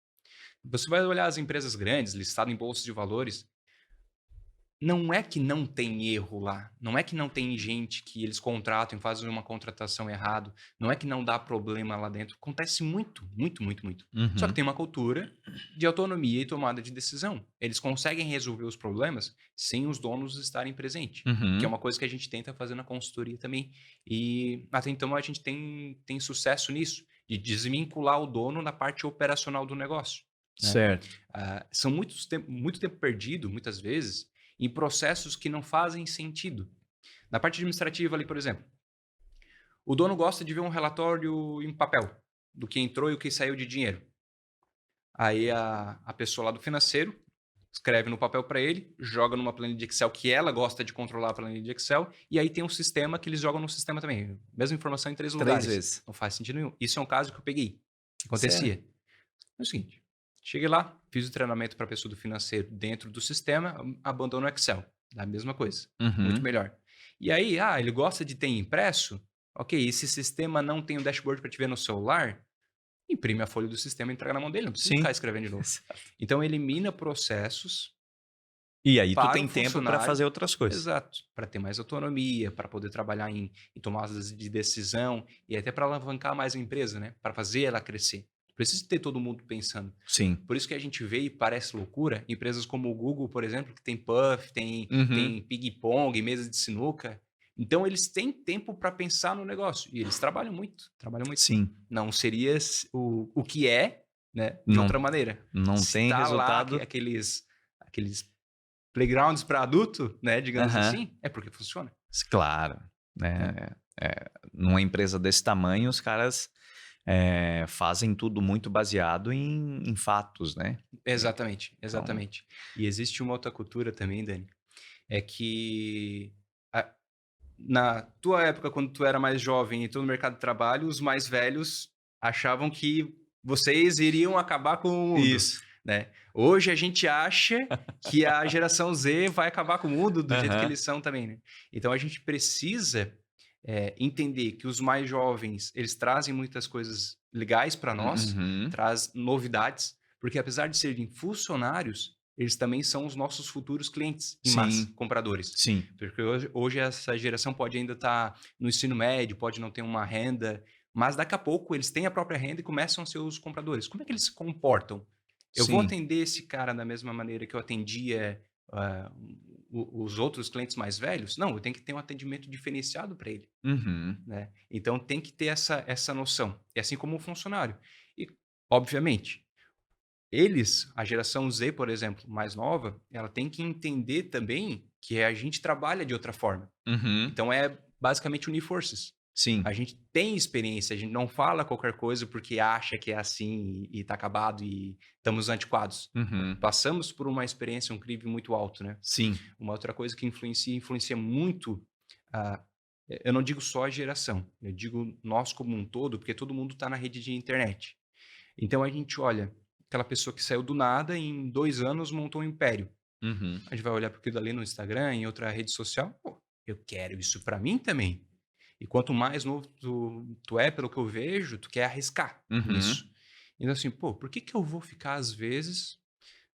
Speaker 2: Você vai olhar as empresas grandes, listadas em bolsas de valores, não é que não tem erro lá, não é que não tem gente que eles contratam e fazem uma contratação errado, não é que não dá problema lá dentro, acontece muito. Só que tem uma cultura de autonomia e tomada de decisão. Eles conseguem resolver os problemas sem os donos estarem presentes, que é uma coisa que a gente tenta fazer na consultoria também. E até então a gente tem sucesso nisso, de desvincular o dono na parte operacional do negócio. Né?
Speaker 1: Certo.
Speaker 2: São muito tempo perdido, muitas vezes, em processos que não fazem sentido. Na parte administrativa ali, por exemplo, o dono gosta de ver um relatório em papel do que entrou e o que saiu de dinheiro. Aí a pessoa lá do financeiro escreve no papel para ele, joga numa planilha de Excel que ela gosta de controlar a planilha de Excel, e aí tem um sistema que eles jogam no sistema também. Mesma informação em 3 lugares.
Speaker 1: 3 vezes.
Speaker 2: Não faz sentido nenhum. Isso é um caso que eu peguei. Que acontecia. É o seguinte, cheguei lá, fiz o treinamento para a pessoa do financeiro dentro do sistema, abandono o Excel. Da mesma coisa. Muito melhor. E aí, ele gosta de ter impresso? Ok, esse sistema não tem um dashboard para te ver no celular? Imprime a folha do sistema e entrega na mão dele, não precisa ficar escrevendo de novo. Então, elimina processos.
Speaker 1: E aí tu tem tempo para fazer outras coisas.
Speaker 2: Exato. Para ter mais autonomia, para poder trabalhar em tomadas de decisão e até para alavancar mais a empresa, né? Para fazer ela crescer. Precisa ter todo mundo pensando.
Speaker 1: Sim.
Speaker 2: Por isso que a gente vê e parece loucura, empresas como o Google, por exemplo, que tem Puff, tem ping-pong, mesa de sinuca. Então, eles têm tempo para pensar no negócio. E eles trabalham muito.
Speaker 1: Sim.
Speaker 2: Não seria o que é, né, de
Speaker 1: Não,
Speaker 2: outra maneira.
Speaker 1: Não
Speaker 2: Se
Speaker 1: tem
Speaker 2: tá
Speaker 1: resultado.
Speaker 2: Lá, aqueles playgrounds para adulto, né, digamos assim, é porque funciona.
Speaker 1: Claro. Né? Numa empresa desse tamanho, os caras fazem tudo muito baseado em fatos, né?
Speaker 2: Exatamente. E existe uma outra cultura também, Dani, é que na tua época, quando tu era mais jovem e entrou no mercado de trabalho, os mais velhos achavam que vocês iriam acabar com o mundo.
Speaker 1: Isso.
Speaker 2: Né? Hoje a gente acha que a geração Z vai acabar com o mundo do jeito que eles são também. Né? Então a gente precisa entender que os mais jovens, eles trazem muitas coisas legais para nós, traz novidades, porque apesar de serem funcionários, eles também são os nossos futuros clientes e mais compradores.
Speaker 1: Sim.
Speaker 2: Porque hoje essa geração pode ainda estar no ensino médio, pode não ter uma renda, mas daqui a pouco eles têm a própria renda e começam a ser os compradores. Como é que eles se comportam? Eu vou atender esse cara da mesma maneira que eu atendia os outros clientes mais velhos? Não, eu tenho que ter um atendimento diferenciado para ele,
Speaker 1: Uhum.
Speaker 2: né? Então tem que ter essa noção. E assim como o funcionário. E, obviamente, a geração Z, por exemplo, mais nova, ela tem que entender também que a gente trabalha de outra forma.
Speaker 1: Uhum.
Speaker 2: Então é basicamente unir forças.
Speaker 1: Sim.
Speaker 2: A gente tem experiência, a gente não fala qualquer coisa porque acha que é assim e tá acabado e estamos antiquados.
Speaker 1: Uhum.
Speaker 2: Passamos por uma experiência, um clive muito alto, né?
Speaker 1: Sim.
Speaker 2: Uma outra coisa que influencia muito, ah, eu não digo só a geração, eu digo nós como um todo, porque todo mundo está na rede de internet. Então a gente olha aquela pessoa que saiu do nada e em 2 anos montou um império.
Speaker 1: Uhum.
Speaker 2: A gente vai olhar para aquilo ali no Instagram, em outra rede social, pô, eu quero isso para mim também. E quanto mais novo tu é, pelo que eu vejo, tu quer arriscar
Speaker 1: Uhum.
Speaker 2: nisso. Então assim, pô, por que eu vou ficar às vezes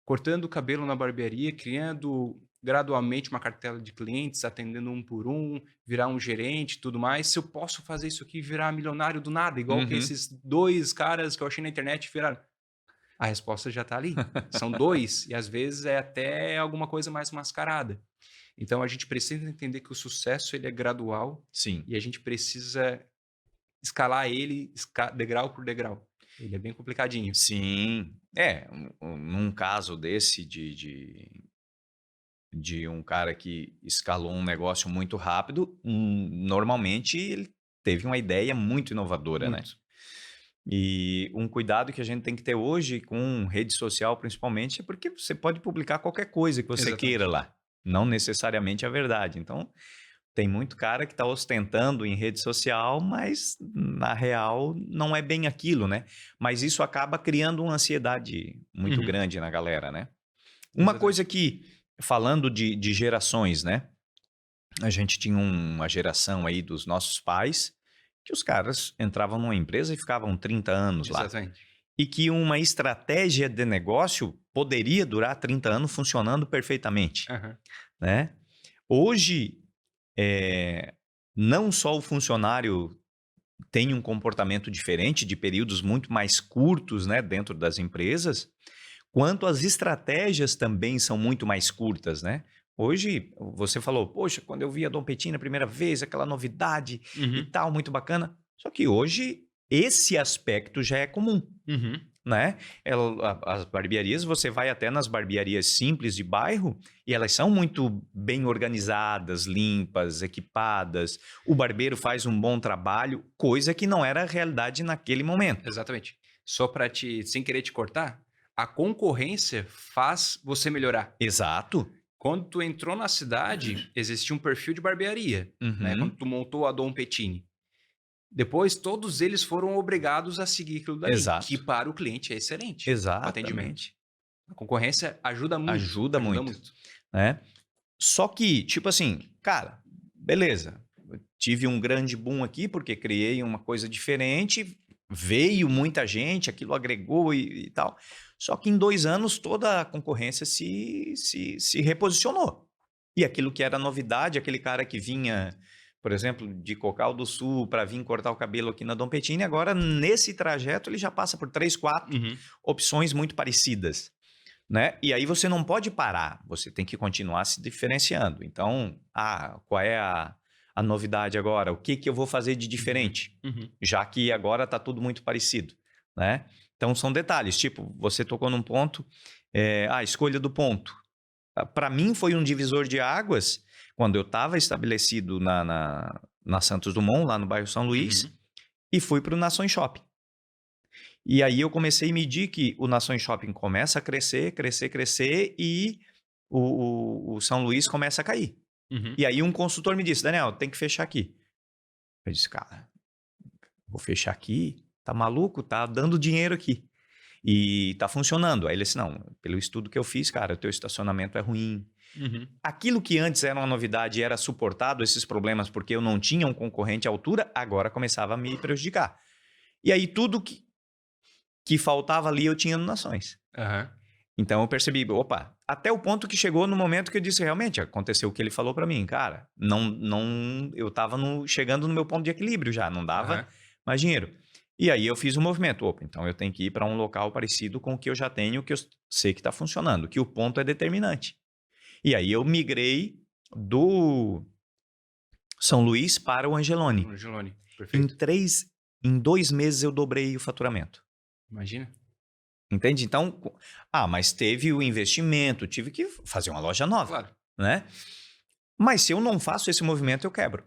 Speaker 2: cortando o cabelo na barbearia, criando gradualmente uma cartela de clientes, atendendo um por um, virar um gerente e tudo mais, se eu posso fazer isso aqui e virar milionário do nada, igual que
Speaker 1: Uhum.
Speaker 2: esses 2 caras que eu achei na internet viraram? A resposta já está ali. São 2 e às vezes é até alguma coisa mais mascarada. Então a gente precisa entender que o sucesso ele é gradual
Speaker 1: Sim.
Speaker 2: e a gente precisa escalar ele degrau por degrau. Ele é bem complicadinho.
Speaker 1: Sim. Num caso desse de um cara que escalou um negócio muito rápido, normalmente ele teve uma ideia muito inovadora, né?
Speaker 2: Muito.
Speaker 1: E um cuidado que a gente tem que ter hoje com rede social, principalmente, é porque você pode publicar qualquer coisa que você queira
Speaker 2: Exatamente.
Speaker 1: lá, não necessariamente a verdade. Então, tem muito cara que está ostentando em rede social, mas na real não é bem aquilo, né? Mas isso acaba criando uma ansiedade muito
Speaker 2: Uhum.
Speaker 1: grande na galera, né? Uma
Speaker 2: Exatamente.
Speaker 1: coisa que, falando de gerações, né? A gente tinha uma geração aí dos nossos pais que os caras entravam numa empresa e ficavam 30 anos lá.
Speaker 2: Exatamente.
Speaker 1: E que uma estratégia de negócio poderia durar 30 anos funcionando perfeitamente,
Speaker 2: Aham.
Speaker 1: né? Hoje, não só o funcionário tem um comportamento diferente de períodos muito mais curtos, né, dentro das empresas, quanto as estratégias também são muito mais curtas, né? Hoje, você falou, poxa, quando eu vi a Dom Petini a primeira vez, aquela novidade e
Speaker 2: Uhum.
Speaker 1: tal, muito bacana. Só que hoje, esse aspecto já é comum,
Speaker 2: Uhum.
Speaker 1: né? As barbearias, você vai até nas barbearias simples de bairro e elas são muito bem organizadas, limpas, equipadas. O barbeiro faz um bom trabalho, coisa que não era a realidade naquele momento.
Speaker 2: Exatamente. Só para sem querer te cortar, a concorrência faz você melhorar.
Speaker 1: Exato.
Speaker 2: Quando tu entrou na cidade, existia um perfil de barbearia, né? Quando
Speaker 1: Uhum.
Speaker 2: tu montou a Dom Petini. Depois, todos eles foram obrigados a seguir aquilo dali, que
Speaker 1: Exato.
Speaker 2: para o cliente é excelente, o atendimento.
Speaker 1: Exatamente.
Speaker 2: A concorrência ajuda muito,
Speaker 1: Ajuda
Speaker 2: ajuda
Speaker 1: muito,
Speaker 2: muito.
Speaker 1: né? Só que, tipo assim, cara, beleza. Eu tive um grande boom aqui porque criei uma coisa diferente, veio muita gente, aquilo agregou e tal. Só que em 2 anos toda a concorrência se reposicionou. E aquilo que era novidade, aquele cara que vinha, por exemplo, de Cocal do Sul para vir cortar o cabelo aqui na Dom Petini, agora nesse trajeto ele já passa por 3, 4
Speaker 2: Uhum.
Speaker 1: opções muito parecidas, né? E aí você não pode parar, você tem que continuar se diferenciando. Então, qual é a novidade agora? O que eu vou fazer de diferente?
Speaker 2: Uhum.
Speaker 1: Já que agora está tudo muito parecido, né? Então, são detalhes, tipo, você tocou num ponto, a escolha do ponto. Para mim, foi um divisor de águas quando eu estava estabelecido na Santos Dumont, lá no bairro São Luís,
Speaker 2: Uhum.
Speaker 1: e fui para o Nações Shopping. E aí eu comecei a medir que o Nações Shopping começa a crescer, crescer, crescer e o São Luís começa a cair.
Speaker 2: Uhum.
Speaker 1: E aí um consultor me disse, Daniel, tem que fechar aqui. Eu disse, cara, vou fechar aqui? Tá maluco? Tá dando dinheiro aqui. E tá funcionando. Aí ele disse, não, pelo estudo que eu fiz, cara, o teu estacionamento é ruim.
Speaker 2: Uhum.
Speaker 1: Aquilo que antes era uma novidade e era suportado, esses problemas, porque eu não tinha um concorrente à altura, agora começava a me prejudicar. E aí tudo que faltava ali eu tinha no Nações.
Speaker 2: Aham.
Speaker 1: Então eu percebi, opa, até o ponto que chegou no momento que eu disse, realmente, aconteceu o que ele falou para mim, cara, eu tava chegando no meu ponto de equilíbrio já, não dava
Speaker 2: Aham.
Speaker 1: mais dinheiro. E aí eu fiz um movimento, opa, então eu tenho que ir para um local parecido com o que eu já tenho, que eu sei que está funcionando, que o ponto é determinante. E aí eu migrei do São Luís para o Angeloni.
Speaker 2: Angeloni, perfeito.
Speaker 1: Em 2 meses eu dobrei o faturamento.
Speaker 2: Imagina.
Speaker 1: Entende? Então, mas teve o investimento, tive que fazer uma loja nova,
Speaker 2: Claro.
Speaker 1: né? Mas se eu não faço esse movimento, eu quebro.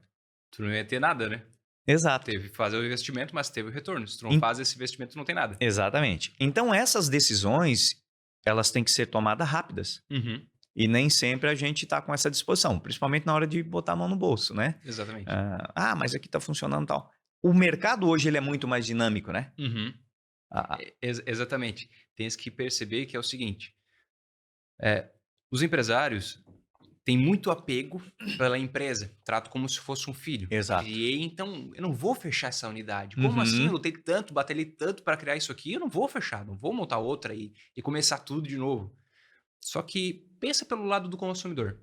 Speaker 2: Tu não ia ter nada, né?
Speaker 1: Exato.
Speaker 2: Teve que fazer o investimento, mas teve o retorno. Se tu não faz esse investimento, tu não tem nada.
Speaker 1: Exatamente. Então, essas decisões, elas têm que ser tomadas rápidas.
Speaker 2: Uhum.
Speaker 1: E nem sempre a gente está com essa disposição, principalmente na hora de botar a mão no bolso, né?
Speaker 2: Exatamente.
Speaker 1: Mas aqui está funcionando e tal. O mercado hoje ele é muito mais dinâmico, né?
Speaker 2: Uhum. Exatamente. Tens que perceber que é o seguinte. Os empresários têm muito apego pela empresa. Trato como se fosse um filho.
Speaker 1: Exato.
Speaker 2: Criei, então eu não vou fechar essa unidade. Como assim? Eu lutei tanto, batalhei tanto para criar isso aqui, eu não vou fechar, não vou montar outra e começar tudo de novo. Só que pensa pelo lado do consumidor.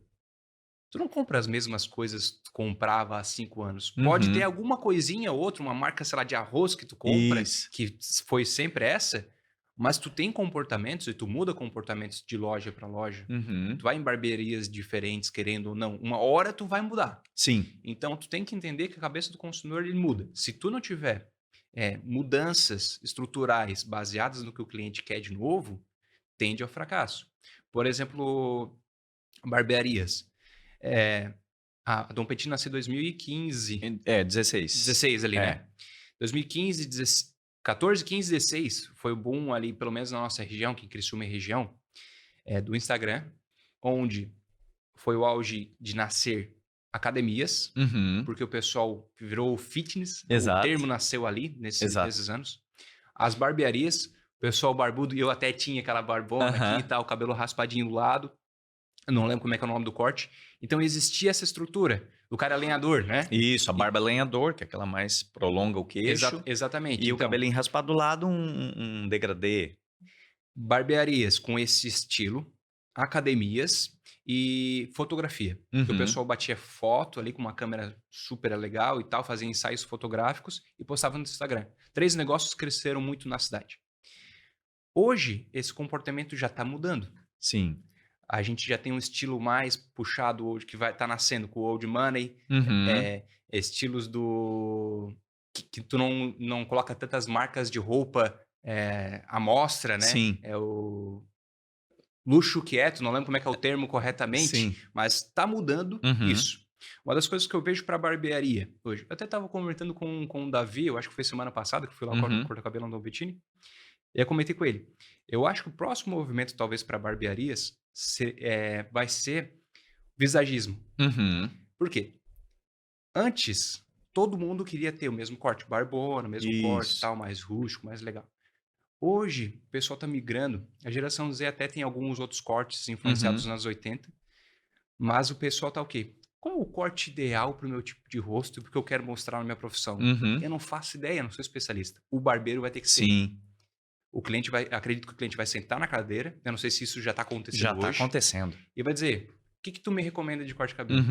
Speaker 2: Tu não compra as mesmas coisas que tu comprava há 5 anos. Pode ter alguma coisinha ou outra, uma marca, sei lá, de arroz que tu compra, que foi sempre essa, mas tu tem comportamentos e tu muda comportamentos de loja para loja. Tu vai em barbearias diferentes, querendo ou não. Uma hora tu vai mudar.
Speaker 1: Sim.
Speaker 2: Então, tu tem que entender que a cabeça do consumidor ele muda. Se tu não tiver mudanças estruturais baseadas no que o cliente quer de novo, tende ao fracasso. Por exemplo, barbearias. A Dom Petit nasceu em 2015.
Speaker 1: 16.
Speaker 2: 16 ali, né? 2015, 14, 15, 16 foi o boom ali, pelo menos na nossa região, que Criciúma é região, do Instagram, onde foi o auge de nascer academias, porque o pessoal virou fitness,
Speaker 1: Exato.
Speaker 2: O termo nasceu ali nesses anos. As barbearias, o pessoal barbudo, eu até tinha aquela barbona aqui e tal, cabelo raspadinho do lado. Eu não lembro como é que é o nome do corte. Então existia essa estrutura. O cara é lenhador, né?
Speaker 1: Isso, a barba lenhador, que é aquela mais prolonga o queixo.
Speaker 2: Exatamente.
Speaker 1: E o cabelinho raspado do lado, um degradê.
Speaker 2: Barbearias com esse estilo, academias e fotografia. O pessoal batia foto ali com uma câmera super legal e tal, fazia ensaios fotográficos e postava no Instagram. 3 negócios cresceram muito na cidade. Hoje, esse comportamento já está mudando.
Speaker 1: Sim.
Speaker 2: A gente já tem um estilo mais puxado hoje, que vai estar nascendo com o old money, estilos que tu não coloca tantas marcas de roupa à mostra, né?
Speaker 1: Sim.
Speaker 2: É o luxo quieto, não lembro como é que é o termo corretamente,
Speaker 1: Sim.
Speaker 2: mas está mudando isso. Uma das coisas que eu vejo para barbearia hoje, eu até estava conversando com o Davi, eu acho que foi semana passada, que fui lá cortar cabelo no Dom Bettini, e eu comentei com ele. Eu acho que o próximo movimento, talvez, para barbearias, vai ser visagismo. Por quê? Antes, todo mundo queria ter o mesmo corte, barbona, o mesmo corte, tal, mais rústico, mais legal. Hoje, o pessoal está migrando. A geração Z até tem alguns outros cortes influenciados nas 80, mas o pessoal tá o quê? Qual o corte ideal para o meu tipo de rosto, porque eu quero mostrar na minha profissão? Eu não faço ideia, não sou especialista. O barbeiro vai ter que ser.
Speaker 1: Sim.
Speaker 2: Acredito que o cliente vai sentar na cadeira, eu não sei se isso já está acontecendo hoje.
Speaker 1: Já está acontecendo.
Speaker 2: E vai dizer, o que tu me recomenda de corte de cabelo?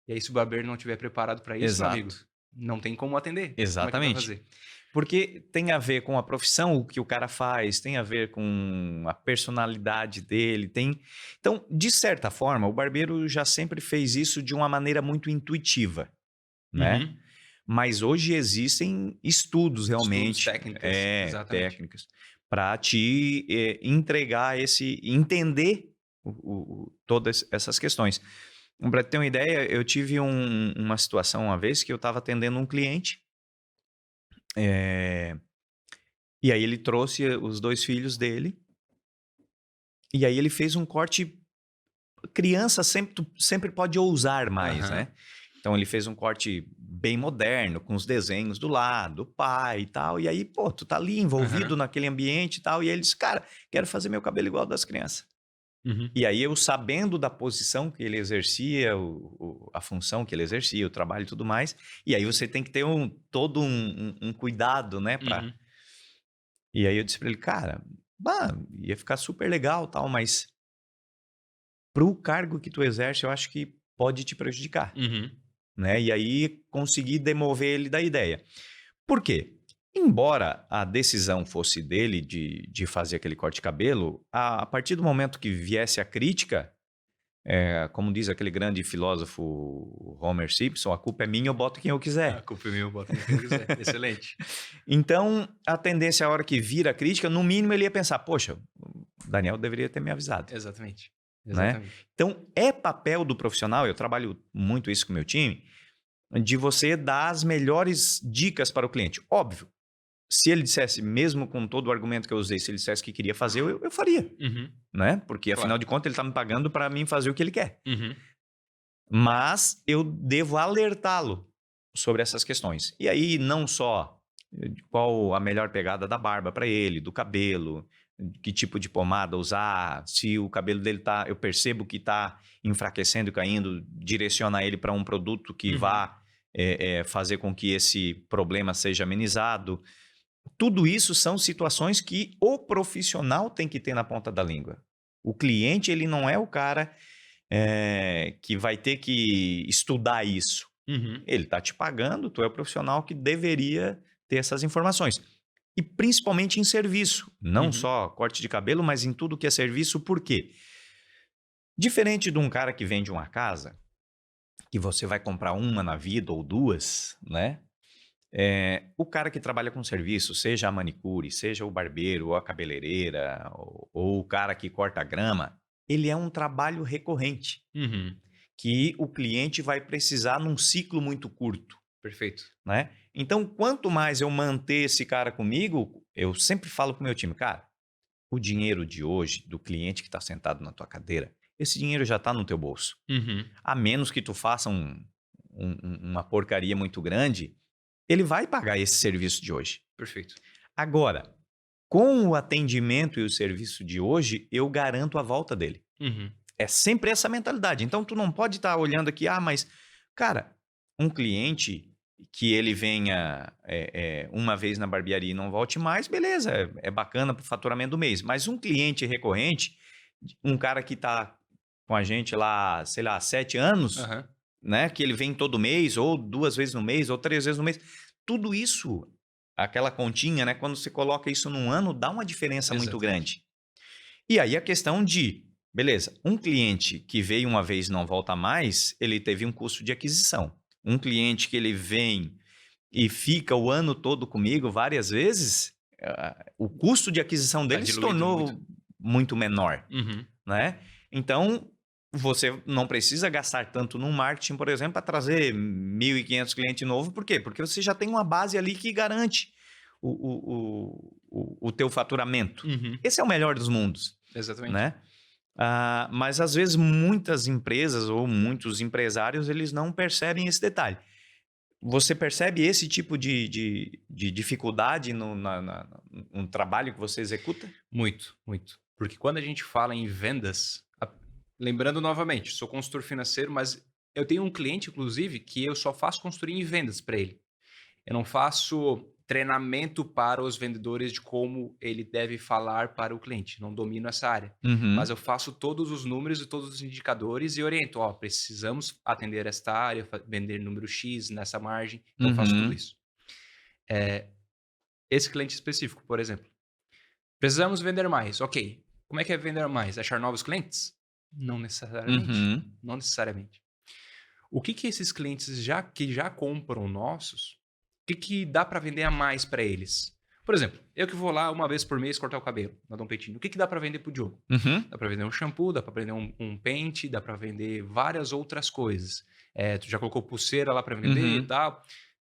Speaker 2: E aí, se o barbeiro não estiver preparado para isso, meu amigo, não tem como atender.
Speaker 1: Exatamente.
Speaker 2: Como é que vai fazer?
Speaker 1: Porque tem a ver com a profissão, o que o cara faz, tem a ver com a personalidade dele, Então, de certa forma, o barbeiro já sempre fez isso de uma maneira muito intuitiva, né? Mas hoje existem estudos realmente, técnicas, para te entregar entender todas essas questões. Para ter uma ideia, eu tive uma situação uma vez que eu estava atendendo um cliente, e aí ele trouxe os 2 filhos dele, e aí ele fez um corte. Criança sempre pode ousar mais, né? Então ele fez um corte bem moderno, com os desenhos do lado, do pai e tal. E aí, pô, tu tá ali envolvido naquele ambiente e tal. E aí ele disse, cara, quero fazer meu cabelo igual ao das crianças. E aí eu, sabendo da posição que ele exercia, a função que ele exercia, o trabalho e tudo mais. E aí você tem que ter todo um cuidado, né? E aí eu disse pra ele, cara, ia ficar super legal tal, mas pro cargo que tu exerce, eu acho que pode te prejudicar. Né? E aí consegui demover ele da ideia. Por quê? Embora a decisão fosse dele de fazer aquele corte de cabelo, a partir do momento que viesse a crítica, como diz aquele grande filósofo Homer Simpson, a culpa é minha, eu boto quem eu quiser.
Speaker 2: A culpa é minha, eu boto quem eu quiser. Excelente.
Speaker 1: Então, a tendência, a hora que vira a crítica, no mínimo ele ia pensar, poxa, o Daniel deveria ter me avisado.
Speaker 2: Exatamente.
Speaker 1: Né? Então, é papel do profissional, eu trabalho muito isso com o meu time, de você dar as melhores dicas para o cliente. Óbvio, se ele dissesse, mesmo com todo o argumento que eu usei, se ele dissesse que queria fazer, eu faria. Né? Porque, afinal de contas, ele está me pagando para mim fazer o que ele quer. Mas eu devo alertá-lo sobre essas questões. E aí, não só qual a melhor pegada da barba para ele, do cabelo, que tipo de pomada usar, se o cabelo dele eu percebo que está enfraquecendo e caindo, direciona ele para um produto que vá fazer com que esse problema seja amenizado. Tudo isso são situações que o profissional tem que ter na ponta da língua. O cliente, ele não é o cara que vai ter que estudar isso. Ele está te pagando, tu é o profissional que deveria ter essas informações. E principalmente em serviço. Não só corte de cabelo, mas em tudo que é serviço. Por quê? Diferente de um cara que vende uma casa, que você vai comprar uma na vida ou duas, né? O cara que trabalha com serviço, seja a manicure, seja o barbeiro, ou a cabeleireira, ou o cara que corta a grama, ele é um trabalho recorrente, que o cliente vai precisar num ciclo muito curto.
Speaker 2: Perfeito.
Speaker 1: Né? Então, quanto mais eu manter esse cara comigo, eu sempre falo pro meu time, cara, o dinheiro de hoje, do cliente que está sentado na tua cadeira, esse dinheiro já está no teu bolso. A menos que tu faça uma porcaria muito grande, ele vai pagar esse serviço de hoje.
Speaker 2: Perfeito.
Speaker 1: Agora, com o atendimento e o serviço de hoje, eu garanto a volta dele. É sempre essa mentalidade. Então, tu não pode estar olhando aqui, mas, cara, um cliente que ele venha uma vez na barbearia e não volte mais, beleza, é bacana para o faturamento do mês. Mas um cliente recorrente, um cara que está com a gente lá, sei lá, 7 anos, né, que ele vem todo mês, ou 2 vezes no mês, ou 3 vezes no mês, tudo isso, aquela continha, né, quando você coloca isso num ano, dá uma diferença muito grande. E aí a questão de, beleza, um cliente que veio uma vez e não volta mais, ele teve um custo de aquisição. Um cliente que ele vem e fica o ano todo comigo várias vezes, o custo de aquisição dele se tornou muito menor. Né? Então, você não precisa gastar tanto no marketing, por exemplo, para trazer 1.500 clientes novos. Por quê? Porque você já tem uma base ali que garante o teu faturamento. Esse é o melhor dos mundos.
Speaker 2: Exatamente.
Speaker 1: Né? Mas às vezes muitas empresas ou muitos empresários eles não percebem esse detalhe. Você percebe esse tipo de dificuldade no trabalho que você executa?
Speaker 2: Muito, muito. Porque quando a gente fala em vendas, lembrando novamente, sou consultor financeiro, mas eu tenho um cliente, inclusive, que eu só faço consultoria em vendas para ele. Eu não faço treinamento para os vendedores de como ele deve falar para o cliente. Não domino essa área. Mas eu faço todos os números e todos os indicadores e oriento. Precisamos atender esta área, vender número X nessa margem. Então, eu faço tudo isso. Esse cliente específico, por exemplo. Precisamos vender mais. Ok. Como é que é vender mais? Achar novos clientes? Não necessariamente. Não necessariamente. O que esses clientes que já compram nossos, o que dá para vender a mais para eles? Por exemplo, eu que vou lá uma vez por mês cortar o cabelo na Dom Peitinho. O que dá para vender pro Diogo? Dá para vender um shampoo, dá para vender um pente, dá para vender várias outras coisas. Tu já colocou pulseira lá para vender e tal.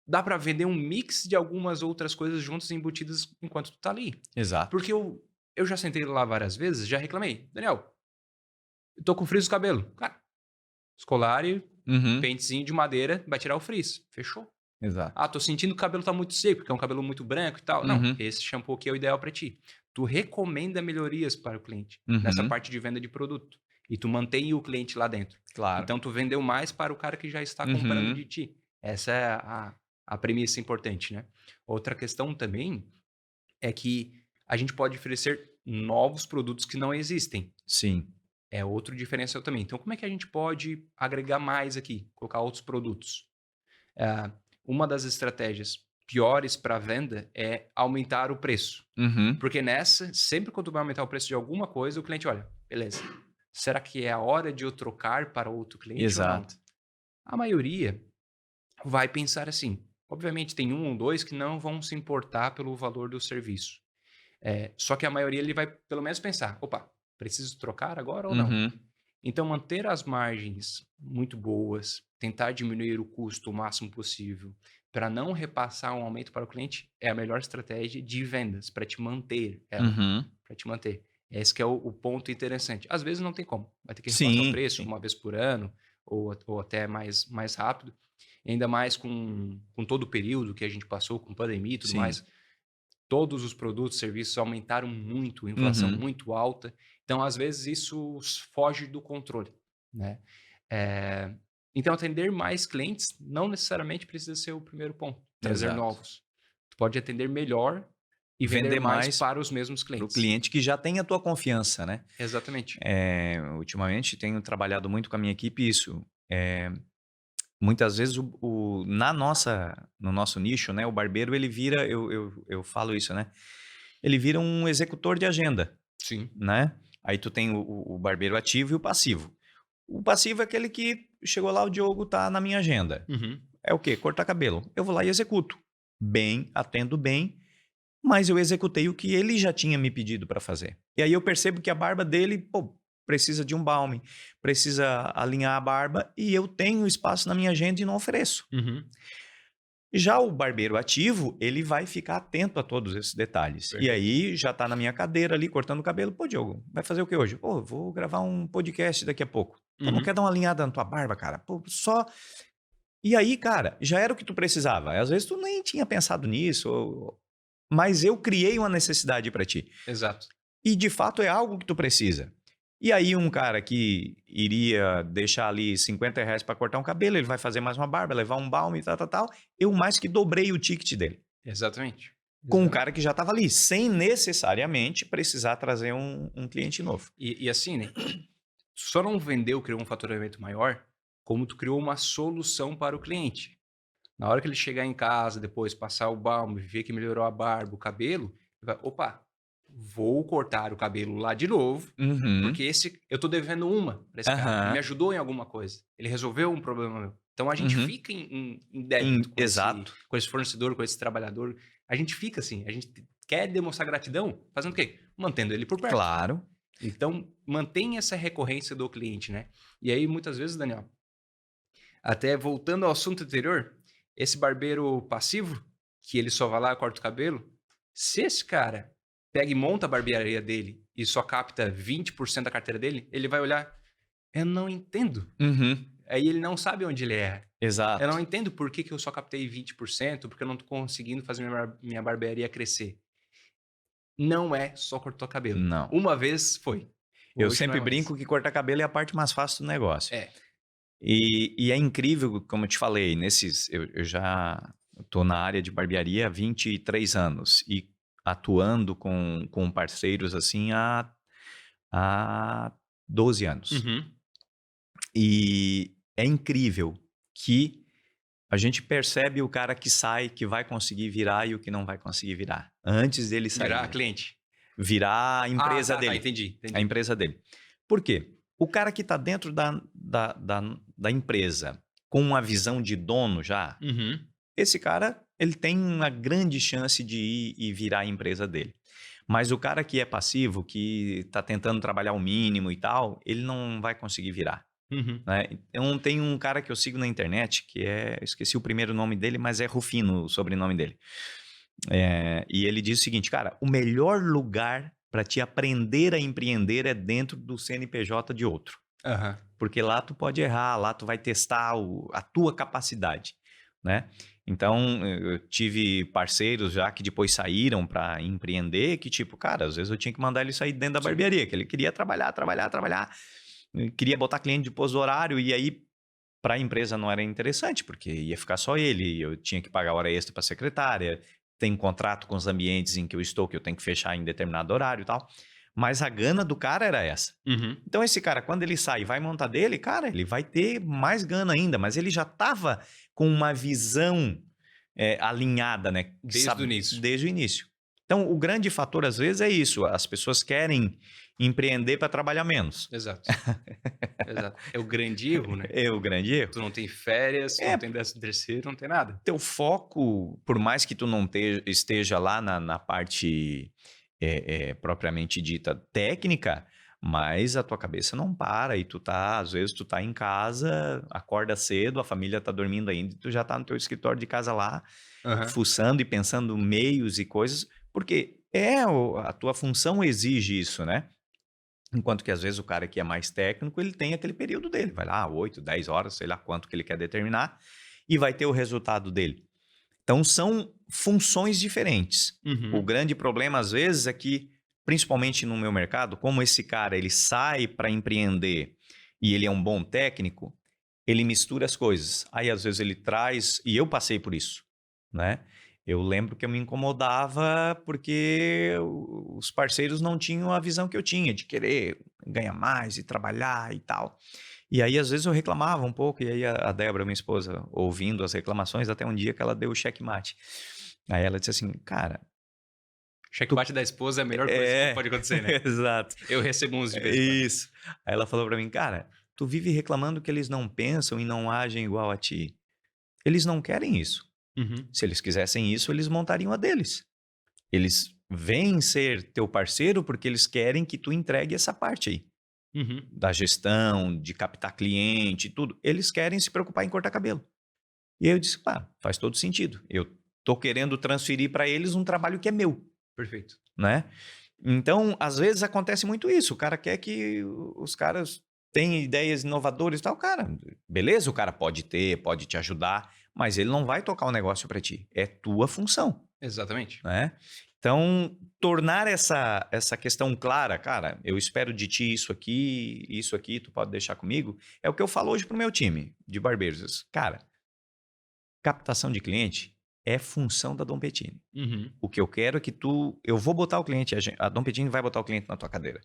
Speaker 2: Dá para vender um mix de algumas outras coisas juntas embutidas enquanto tu tá ali.
Speaker 1: Exato.
Speaker 2: Porque eu já sentei lá várias vezes, já reclamei. Daniel, eu tô com frizz no cabelo. Cara, Scolari, pentezinho de madeira, vai tirar o frizz. Fechou.
Speaker 1: Exato.
Speaker 2: Tô sentindo que o cabelo tá muito seco, porque é um cabelo muito branco e tal. Não, esse shampoo aqui é o ideal para ti. Tu recomenda melhorias para o cliente nessa parte de venda de produto. E tu mantém o cliente lá dentro.
Speaker 1: Claro.
Speaker 2: Então, tu vendeu mais para o cara que já está comprando de ti. Essa é a premissa importante, né? Outra questão também é que a gente pode oferecer novos produtos que não existem.
Speaker 1: Sim.
Speaker 2: É outro diferencial também. Então, como é que a gente pode agregar mais aqui? Colocar outros produtos? Uma das estratégias piores para venda é aumentar o preço. Porque nessa, sempre quando vai aumentar o preço de alguma coisa, o cliente olha, beleza, Será que é a hora de eu trocar para outro cliente ou não?
Speaker 1: Exato.
Speaker 2: A maioria vai pensar assim. Obviamente, tem um ou dois que não vão se importar pelo valor do serviço. Só que a maioria ele vai pelo menos pensar: opa, preciso trocar agora ou não?
Speaker 1: Uhum.
Speaker 2: Então, manter as margens muito boas, tentar diminuir o custo o máximo possível, para não repassar um aumento para o cliente, é a melhor estratégia de vendas, para te manter ela,
Speaker 1: Uhum.
Speaker 2: para te manter. Esse que é o ponto interessante. Às vezes não tem como, vai ter que repassar o
Speaker 1: Sim,
Speaker 2: preço
Speaker 1: sim.
Speaker 2: uma vez por ano, ou até mais rápido, ainda mais com todo o período que a gente passou, com pandemia e tudo
Speaker 1: Sim.
Speaker 2: mais. Todos os produtos e serviços aumentaram muito, inflação
Speaker 1: Uhum.
Speaker 2: muito alta. Então, às vezes, isso foge do controle, né? Eh, então, atender mais clientes não necessariamente precisa ser o primeiro ponto, trazer
Speaker 1: Exato.
Speaker 2: novos. Tu pode atender melhor e vender
Speaker 1: Vender
Speaker 2: mais
Speaker 1: mais
Speaker 2: para os mesmos
Speaker 1: para o
Speaker 2: clientes.
Speaker 1: cliente que já tem a tua confiança, né?
Speaker 2: Exatamente.
Speaker 1: Ultimamente tenho trabalhado muito com a minha equipe isso. Muitas vezes no nosso nicho, né, o barbeiro ele vira, eu falo isso, né? Ele vira um executor de agenda,
Speaker 2: Sim.
Speaker 1: né? Aí tu tem o barbeiro ativo e o passivo. O passivo é aquele que chegou lá, o Diogo tá na minha agenda.
Speaker 2: Uhum.
Speaker 1: É o quê? Cortar cabelo. Eu vou lá e executo. Bem, atendo bem, mas eu executei o que ele já tinha me pedido para fazer. E aí eu percebo que a barba dele, pô, precisa de um balme, precisa alinhar a barba e eu tenho espaço na minha agenda e não ofereço.
Speaker 2: Uhum.
Speaker 1: Já o barbeiro ativo, ele vai ficar atento a todos esses detalhes. E
Speaker 2: Perfeito.
Speaker 1: aí já tá na minha cadeira ali cortando o cabelo. Pô, Diogo, vai fazer o que hoje? Pô, vou gravar um podcast daqui a pouco. Pô, não
Speaker 2: Uhum.
Speaker 1: quer dar uma alinhada na tua barba, cara? Pô, só. E aí, cara, já era o que tu precisava. Às vezes tu nem tinha pensado nisso, mas eu criei uma necessidade para ti.
Speaker 2: Exato.
Speaker 1: E de fato é algo que tu precisa. E aí um cara que iria deixar ali R$ 50 para cortar um cabelo, ele vai fazer mais uma barba, levar um balme e tal. Eu mais que dobrei o ticket dele.
Speaker 2: Exatamente.
Speaker 1: Com um
Speaker 2: Exatamente.
Speaker 1: cara que já estava ali, sem necessariamente precisar trazer um cliente novo.
Speaker 2: E assim, né? Tu só não vendeu, criou um faturamento maior, como tu criou uma solução para o cliente. Na hora que ele chegar em casa, depois passar o balme, ver que melhorou a barba, o cabelo, ele vai, opa, vou cortar o cabelo lá de novo,
Speaker 1: Uhum.
Speaker 2: porque esse eu tô devendo uma para esse cara. Ele me
Speaker 1: Aham.
Speaker 2: ajudou em alguma coisa. Ele resolveu um problema meu. Então a gente
Speaker 1: Uhum.
Speaker 2: fica em débito
Speaker 1: Exato.
Speaker 2: com esse fornecedor, com esse trabalhador. A gente fica assim, a gente quer demonstrar gratidão, fazendo o quê? Mantendo ele por perto.
Speaker 1: Claro.
Speaker 2: Então, mantém essa recorrência do cliente, né? E aí, muitas vezes, Daniel, até voltando ao assunto anterior, esse barbeiro passivo, que ele só vai lá e corta o cabelo, se esse cara pega e monta a barbearia dele e só capta 20% da carteira dele, ele vai olhar, eu não entendo.
Speaker 1: Uhum.
Speaker 2: Aí ele não sabe onde ele é. Eu não
Speaker 1: Exato.
Speaker 2: entendo por que eu só captei 20%, porque eu não tô conseguindo fazer minha barbearia crescer. Não é só cortar o cabelo.
Speaker 1: Não.
Speaker 2: Uma vez foi.
Speaker 1: Eu
Speaker 2: Hoje não
Speaker 1: sempre
Speaker 2: é mais.
Speaker 1: brinco que cortar cabelo é a parte mais fácil do negócio.
Speaker 2: É.
Speaker 1: E é incrível, como eu te falei, eu já estou na área de barbearia há 23 anos e atuando com parceiros assim há 12 anos.
Speaker 2: Uhum.
Speaker 1: E é incrível que a gente percebe o cara que sai, que vai conseguir virar e o que não vai conseguir virar. Antes dele
Speaker 2: Virar
Speaker 1: sair.
Speaker 2: cliente.
Speaker 1: Virar a empresa
Speaker 2: Tá,
Speaker 1: dele.
Speaker 2: entendi.
Speaker 1: A empresa dele. Por quê? O cara que está dentro da empresa com uma visão de dono já,
Speaker 2: Uhum.
Speaker 1: esse cara ele tem uma grande chance de ir e virar a empresa dele. Mas o cara que é passivo, que está tentando trabalhar o mínimo e tal, ele não vai conseguir virar.
Speaker 2: Uhum.
Speaker 1: Né? Então tem um cara que eu sigo na internet, que esqueci o primeiro nome dele, mas é Rufino o sobrenome dele. E ele diz o seguinte, cara, o melhor lugar para te aprender a empreender é dentro do CNPJ de outro.
Speaker 2: Aham.
Speaker 1: Porque lá tu pode errar, lá tu vai testar a tua capacidade, né? Então, eu tive parceiros já que depois saíram para empreender, que tipo, cara, às vezes eu tinha que mandar ele sair dentro da
Speaker 2: Sim.
Speaker 1: barbearia, que ele queria trabalhar, queria botar cliente de pós horário, e aí para a empresa não era interessante, porque ia ficar só ele, eu tinha que pagar hora extra para a secretária, tem um contrato com os ambientes em que eu estou, que eu tenho que fechar em determinado horário e tal. Mas a gana do cara era essa.
Speaker 2: Uhum.
Speaker 1: Então esse cara, quando ele sai e vai montar dele, cara, ele vai ter mais gana ainda, mas ele já estava com uma visão alinhada, né?
Speaker 2: Desde o início.
Speaker 1: Desde o início. Então, o grande fator, às vezes, é isso. As pessoas querem empreender para trabalhar menos.
Speaker 2: Exato. Exato. É o grande erro, né?
Speaker 1: É o grande erro.
Speaker 2: Tu não tem férias, tu
Speaker 1: É,
Speaker 2: não tem 13º, não tem nada.
Speaker 1: teu foco, por mais que tu não esteja lá na parte propriamente dita técnica, mas a tua cabeça não para e às vezes tu tá em casa, acorda cedo, a família tá dormindo ainda, e tu já tá no teu escritório de casa lá,
Speaker 2: Aham.
Speaker 1: fuçando e pensando meios e coisas, porque a tua função exige isso, né? Enquanto que às vezes o cara que é mais técnico, ele tem aquele período dele, vai lá 8, 10 horas, sei lá quanto que ele quer determinar, e vai ter o resultado dele. Então são funções diferentes. O
Speaker 2: Uhum.
Speaker 1: grande problema às vezes é que, principalmente no meu mercado, como esse cara ele sai para empreender e ele é um bom técnico, ele mistura as coisas. Aí às vezes ele traz, e eu passei por isso, né? Eu lembro que eu me incomodava porque os parceiros não tinham a visão que eu tinha de querer ganhar mais e trabalhar e tal. E aí, às vezes, eu reclamava um pouco, e aí a Débora, minha esposa, ouvindo as reclamações, até um dia que ela deu o checkmate. Aí ela disse assim, cara,
Speaker 2: Checkmate da esposa é a melhor coisa que pode acontecer, né?
Speaker 1: exato,
Speaker 2: Eu recebo uns de
Speaker 1: é
Speaker 2: vez em quando.
Speaker 1: isso. Aí ela falou pra mim, cara, tu vive reclamando que eles não pensam e não agem igual a ti. Eles não querem isso.
Speaker 2: Uhum.
Speaker 1: Se eles quisessem isso, eles montariam a deles. Eles vêm ser teu parceiro porque eles querem que tu entregue essa parte aí.
Speaker 2: Uhum.
Speaker 1: Da gestão, de captar cliente e tudo. Eles querem se preocupar em cortar cabelo. E aí eu disse, faz todo sentido. Eu tô querendo transferir para eles um trabalho que é meu,
Speaker 2: Perfeito.
Speaker 1: né? Então, às vezes acontece muito isso. O cara quer que os caras tenham ideias inovadoras e tal. Cara, beleza, o cara pode ter, pode te ajudar, mas ele não vai tocar o negócio para ti. É tua função,
Speaker 2: Exatamente.
Speaker 1: né? Então, tornar essa questão clara, cara, eu espero de ti isso aqui, tu pode deixar comigo, é o que eu falo hoje pro meu time de barbeiros. Cara, captação de cliente é função da Dom Pettini.
Speaker 2: Uhum.
Speaker 1: O que eu quero é que eu vou botar o cliente, a Dom Pettini vai botar o cliente na tua cadeira.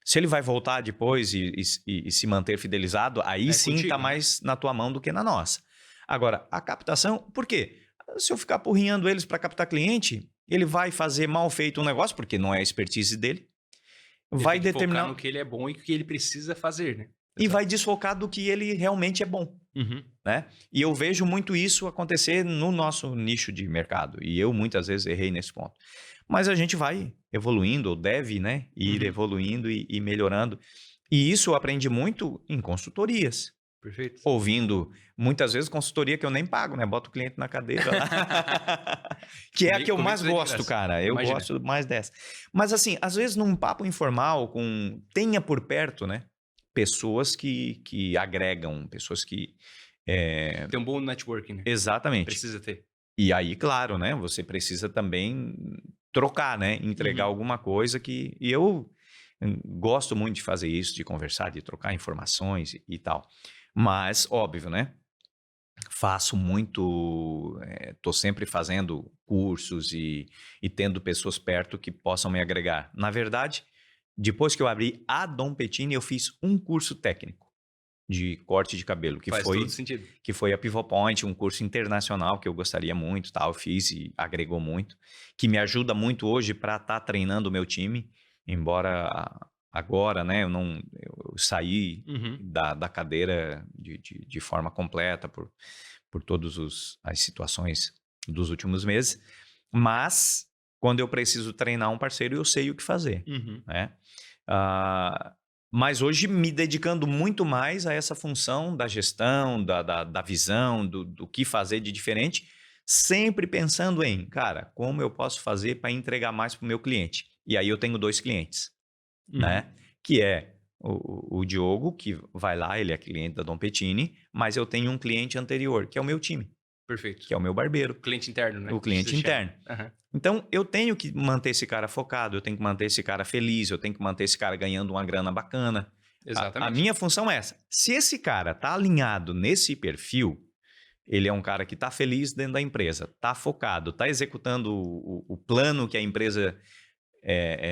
Speaker 1: Se ele vai voltar depois e se manter fidelizado, aí
Speaker 2: É
Speaker 1: sim
Speaker 2: contigo,
Speaker 1: tá
Speaker 2: né?
Speaker 1: mais na tua mão do que na nossa. Agora, a captação, por quê? Se eu ficar porrinhando eles para captar cliente, ele vai fazer mal feito um negócio, porque não é a expertise dele,
Speaker 2: Ele
Speaker 1: vai
Speaker 2: tem que focar
Speaker 1: determinar
Speaker 2: no que ele é bom e o que ele precisa fazer, né?
Speaker 1: e
Speaker 2: Exato.
Speaker 1: vai desfocar do que ele realmente é bom,
Speaker 2: Uhum.
Speaker 1: né? E eu vejo muito isso acontecer no nosso nicho de mercado, e eu muitas vezes errei nesse ponto. Mas a gente vai evoluindo, ou deve, né, ir
Speaker 2: Uhum.
Speaker 1: evoluindo e melhorando. E isso eu aprendi muito em consultorias.
Speaker 2: Perfeito.
Speaker 1: Ouvindo, muitas vezes, consultoria que eu nem pago, né? Boto o cliente na cadeira lá. Que é a que eu mais
Speaker 2: Comigo tudo é de
Speaker 1: gosto,
Speaker 2: graça.
Speaker 1: cara. Eu
Speaker 2: Imagina.
Speaker 1: gosto mais dessa. Mas assim, às vezes num papo informal, tenha por perto, né? Pessoas que agregam, pessoas que...
Speaker 2: Tem um bom networking, né?
Speaker 1: Exatamente.
Speaker 2: Precisa ter.
Speaker 1: E aí, claro, né? Você precisa também trocar, né? Entregar
Speaker 2: Uhum.
Speaker 1: alguma coisa que... E eu gosto muito de fazer isso, de conversar, de trocar informações e tal. Mas, óbvio, né? Faço muito, estou sempre fazendo cursos e tendo pessoas perto que possam me agregar. Na verdade, depois que eu abri a Dom Pettini, eu fiz um curso técnico de corte de cabelo,
Speaker 2: Faz todo sentido.
Speaker 1: que foi a Pivot Point, um curso internacional que eu gostaria muito, tá? Eu fiz e agregou muito, que me ajuda muito hoje para estar treinando o meu time, embora agora, né, eu saí
Speaker 2: Uhum.
Speaker 1: da cadeira de forma completa por todas as situações dos últimos meses, mas quando eu preciso treinar um parceiro, eu sei o que fazer,
Speaker 2: Uhum.
Speaker 1: né? Mas hoje me dedicando muito mais a essa função da gestão, da visão, do que fazer de diferente, sempre pensando em, cara, como eu posso fazer para entregar mais para o meu cliente? E aí eu tenho 2 clientes,
Speaker 2: Uhum.
Speaker 1: né? Que é o Diogo, que vai lá, ele é cliente da Dom Pettini, mas eu tenho um cliente anterior, que é o meu time,
Speaker 2: Perfeito.
Speaker 1: que é o meu barbeiro,
Speaker 2: Cliente interno, né?
Speaker 1: o cliente interno.
Speaker 2: Uhum.
Speaker 1: Então, eu tenho que manter esse cara focado, eu tenho que manter esse cara feliz, eu tenho que manter esse cara ganhando uma grana bacana. A
Speaker 2: Exatamente.
Speaker 1: minha função é essa. Se esse cara tá alinhado nesse perfil, ele é um cara que tá feliz dentro da empresa, tá focado, tá executando o plano que a empresa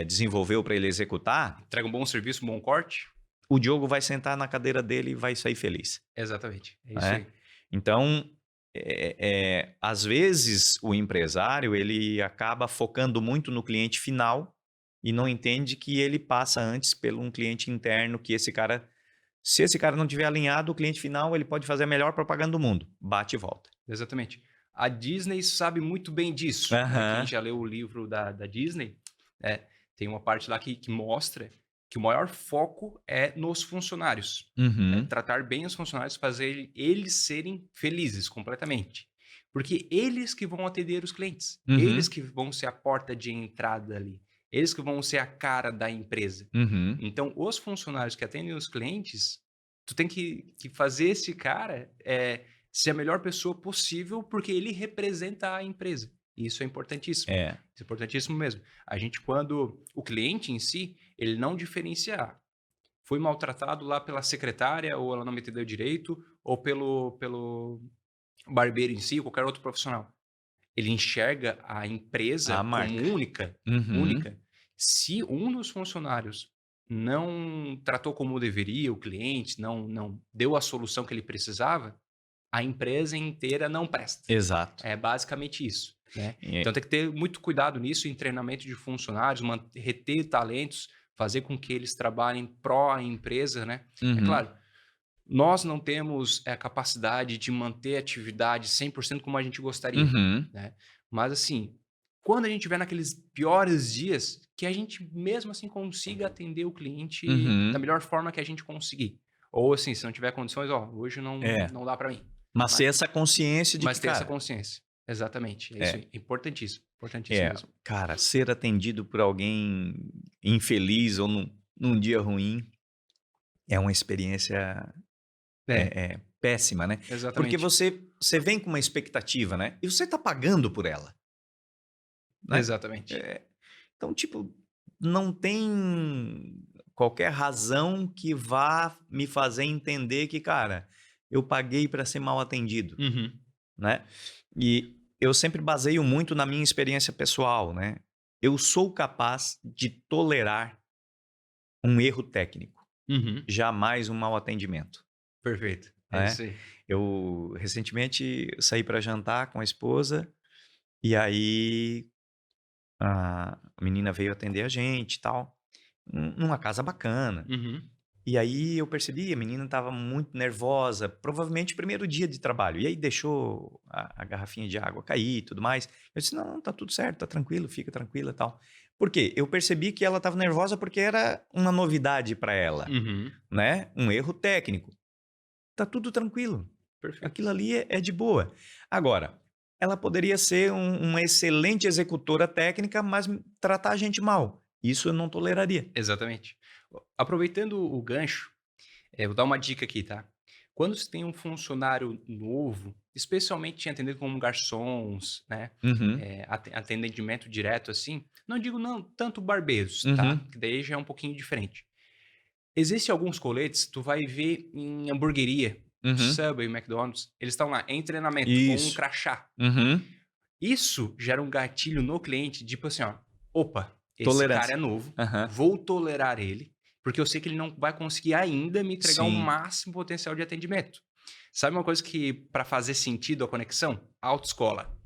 Speaker 1: desenvolveu para ele executar,
Speaker 2: Entrega um bom serviço, um bom corte.
Speaker 1: o Diogo vai sentar na cadeira dele e vai sair feliz.
Speaker 2: Exatamente. É isso
Speaker 1: Né?
Speaker 2: aí.
Speaker 1: Então, às vezes o empresário ele acaba focando muito no cliente final e não entende que ele passa antes pelo um cliente interno, que esse cara, se esse cara não tiver alinhado, o cliente final ele pode fazer a melhor propaganda do mundo, bate e volta.
Speaker 2: Exatamente. A Disney sabe muito bem disso, né? Quem
Speaker 1: Aham.
Speaker 2: já leu o livro da Disney, tem uma parte lá que mostra que o maior foco é nos funcionários. Né?
Speaker 1: Uhum.
Speaker 2: Tratar bem os funcionários, fazer eles serem felizes completamente. Porque eles que vão atender os clientes. Eles
Speaker 1: Uhum.
Speaker 2: que vão ser a porta de entrada ali. Eles que vão ser a cara da empresa.
Speaker 1: Uhum.
Speaker 2: Então, os funcionários que atendem os clientes, tu tem que fazer esse cara ser a melhor pessoa possível, porque ele representa a empresa. E isso é importantíssimo.
Speaker 1: É.
Speaker 2: Isso é importantíssimo mesmo. A gente, quando o cliente em si, ele não diferenciar. Foi maltratado lá pela secretária, ou ela não me entendeu direito, ou pelo barbeiro em si, ou qualquer outro profissional. Ele enxerga a empresa
Speaker 1: A
Speaker 2: como
Speaker 1: marca.
Speaker 2: única,
Speaker 1: Uhum.
Speaker 2: única. Se um dos funcionários não tratou como deveria o cliente, não deu a solução que ele precisava, a empresa inteira não presta.
Speaker 1: Exato.
Speaker 2: É basicamente isso, né?
Speaker 1: É.
Speaker 2: Então tem que ter muito cuidado nisso em treinamento de funcionários, reter talentos, fazer com que eles trabalhem pró a empresa, né? É
Speaker 1: Uhum.
Speaker 2: claro, nós não temos a capacidade de manter a atividade 100% como a gente gostaria,
Speaker 1: Uhum.
Speaker 2: né? Mas assim, quando a gente estiver naqueles piores dias, que a gente mesmo assim consiga atender o cliente da
Speaker 1: Uhum.
Speaker 2: melhor forma que a gente conseguir. Ou assim, se não tiver condições, ó, hoje
Speaker 1: É.
Speaker 2: não dá para mim.
Speaker 1: Mas ter
Speaker 2: Mas,
Speaker 1: essa consciência de
Speaker 2: mas
Speaker 1: que,
Speaker 2: ter essa
Speaker 1: cara,
Speaker 2: consciência. Exatamente. É isso
Speaker 1: é,
Speaker 2: aí. Importantíssimo. Importantíssimo mesmo.
Speaker 1: cara, ser atendido por alguém infeliz ou num dia ruim é uma experiência
Speaker 2: É,
Speaker 1: péssima, né? Porque
Speaker 2: exatamente.
Speaker 1: você vem com uma expectativa, né? E você tá pagando por ela, né?
Speaker 2: Exatamente.
Speaker 1: É, então, tipo, não tem qualquer razão que vá me fazer entender que, cara, eu paguei para ser mal atendido,
Speaker 2: Uhum.
Speaker 1: né? E eu sempre baseio muito na minha experiência pessoal, né? Eu sou capaz de tolerar um erro técnico,
Speaker 2: Uhum.
Speaker 1: jamais um mau atendimento,
Speaker 2: Perfeito. É
Speaker 1: né?
Speaker 2: isso aí.
Speaker 1: Eu recentemente saí para jantar com a esposa e aí a menina veio atender a gente e tal, numa casa bacana.
Speaker 2: Uhum.
Speaker 1: E aí eu percebi, a menina estava muito nervosa, provavelmente primeiro dia de trabalho. E aí deixou a garrafinha de água cair e tudo mais. Eu disse, não, tá tudo certo, tá tranquilo, fica tranquila e tal. Por quê? Eu percebi que ela estava nervosa porque era uma novidade para ela,
Speaker 2: Uhum.
Speaker 1: né? Um erro técnico. Tá tudo tranquilo.
Speaker 2: Perfeito.
Speaker 1: Aquilo ali é de boa. Agora, ela poderia ser uma excelente executora técnica, mas tratar a gente mal. Isso eu não toleraria.
Speaker 2: Exatamente. Aproveitando o gancho, vou dar uma dica aqui, tá? Quando você tem um funcionário novo, especialmente atendido como garçons, né?
Speaker 1: Uhum,
Speaker 2: Atendimento direto assim, não digo não tanto barbeiros, tá?
Speaker 1: uhum,
Speaker 2: Que daí já é um pouquinho diferente. Existem alguns coletes, tu vai ver em hamburgueria,
Speaker 1: uhum.
Speaker 2: Subway, McDonald's, eles estão lá em treinamento com um
Speaker 1: Isso.
Speaker 2: crachá.
Speaker 1: Uhum.
Speaker 2: Isso gera um gatilho no cliente, tipo assim, ó, opa, esse cara
Speaker 1: Tolerância.
Speaker 2: é novo,
Speaker 1: Aham.
Speaker 2: vou tolerar ele, porque eu sei que ele não vai conseguir ainda me entregar o
Speaker 1: Sim.
Speaker 2: máximo potencial de atendimento. Sabe uma coisa que, para fazer sentido a conexão? Autoescola.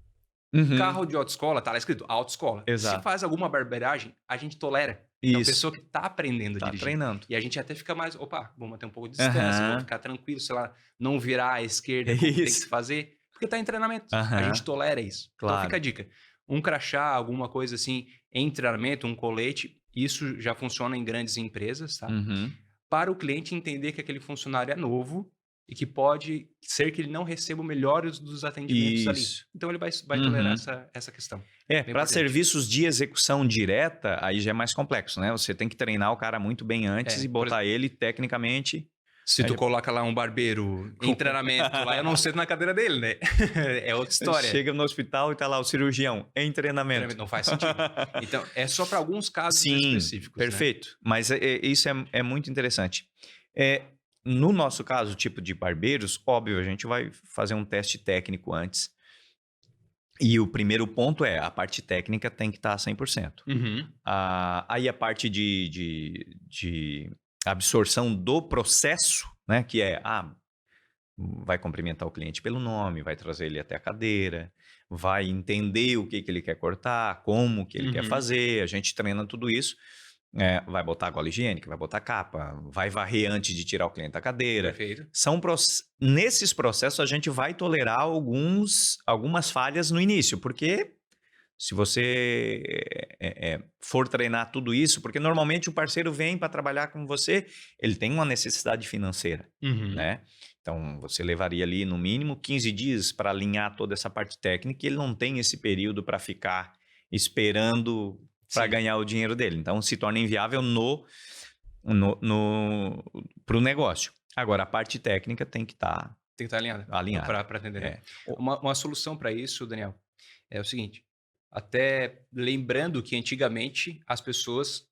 Speaker 1: Uhum.
Speaker 2: Carro de autoescola, tá lá escrito autoescola. Se
Speaker 1: Exato.
Speaker 2: faz alguma barbeiragem, a gente tolera. É uma
Speaker 1: Isso.
Speaker 2: pessoa que tá aprendendo a
Speaker 1: Tá
Speaker 2: dirigir.
Speaker 1: treinando.
Speaker 2: E a gente até fica mais, opa, vou manter um pouco de distância, vou
Speaker 1: Aham.
Speaker 2: ficar tranquilo, sei lá, não virar à
Speaker 1: É
Speaker 2: esquerda como tem que se
Speaker 1: isso.
Speaker 2: fazer, porque tá em treinamento. A gente
Speaker 1: Aham.
Speaker 2: tolera isso. Então fica
Speaker 1: Claro.
Speaker 2: a dica. Um crachá, alguma coisa assim, em treinamento, um colete, isso já funciona em grandes empresas, tá?
Speaker 1: Uhum.
Speaker 2: Para o cliente entender que aquele funcionário é novo e que pode ser que ele não receba o melhor dos atendimentos ali.
Speaker 1: Isso.
Speaker 2: Então ele vai tolerar
Speaker 1: Uhum.
Speaker 2: essa questão. Bem
Speaker 1: Para
Speaker 2: importante.
Speaker 1: serviços de execução direta, aí já é mais complexo, né? Você tem que treinar o cara muito bem antes e
Speaker 2: Por
Speaker 1: botar ele tecnicamente.
Speaker 2: se
Speaker 1: Aí
Speaker 2: tu coloca lá um barbeiro em treinamento lá, eu não sento na cadeira dele, né? É outra história.
Speaker 1: chega no hospital e tá lá o cirurgião em treinamento.
Speaker 2: Treinamento não faz sentido. Então, é só para alguns casos
Speaker 1: Sim,
Speaker 2: específicos, né?
Speaker 1: perfeito. Mas isso é muito interessante. É, no nosso caso, tipo de barbeiros, óbvio, a gente vai fazer um teste técnico antes. E o primeiro ponto é, a parte técnica tem que estar 100%.
Speaker 2: Uhum.
Speaker 1: Aí a parte de absorção do processo, né? Que é, vai cumprimentar o cliente pelo nome, vai trazer ele até a cadeira, vai entender o que que ele quer cortar, como que ele quer
Speaker 2: Uhum.
Speaker 1: fazer, a gente treina tudo isso, vai botar gola higiênica, vai botar capa, vai varrer antes de tirar o cliente da cadeira.
Speaker 2: Perfeito.
Speaker 1: Nesses processos a gente vai tolerar algumas falhas no início, porque se você for treinar tudo isso, porque normalmente o parceiro vem para trabalhar com você, ele tem uma necessidade financeira,
Speaker 2: Uhum.
Speaker 1: né? Então, você levaria ali no mínimo 15 dias para alinhar toda essa parte técnica e ele não tem esse período para ficar esperando para
Speaker 2: Sim.
Speaker 1: ganhar o dinheiro dele. Então, se torna inviável para o negócio. Agora, a parte técnica tem que estar
Speaker 2: Tem que estar alinhada
Speaker 1: alinhada.
Speaker 2: para atender, né?
Speaker 1: É.
Speaker 2: Uma solução para isso, Daniel, é o seguinte: até lembrando que antigamente as pessoas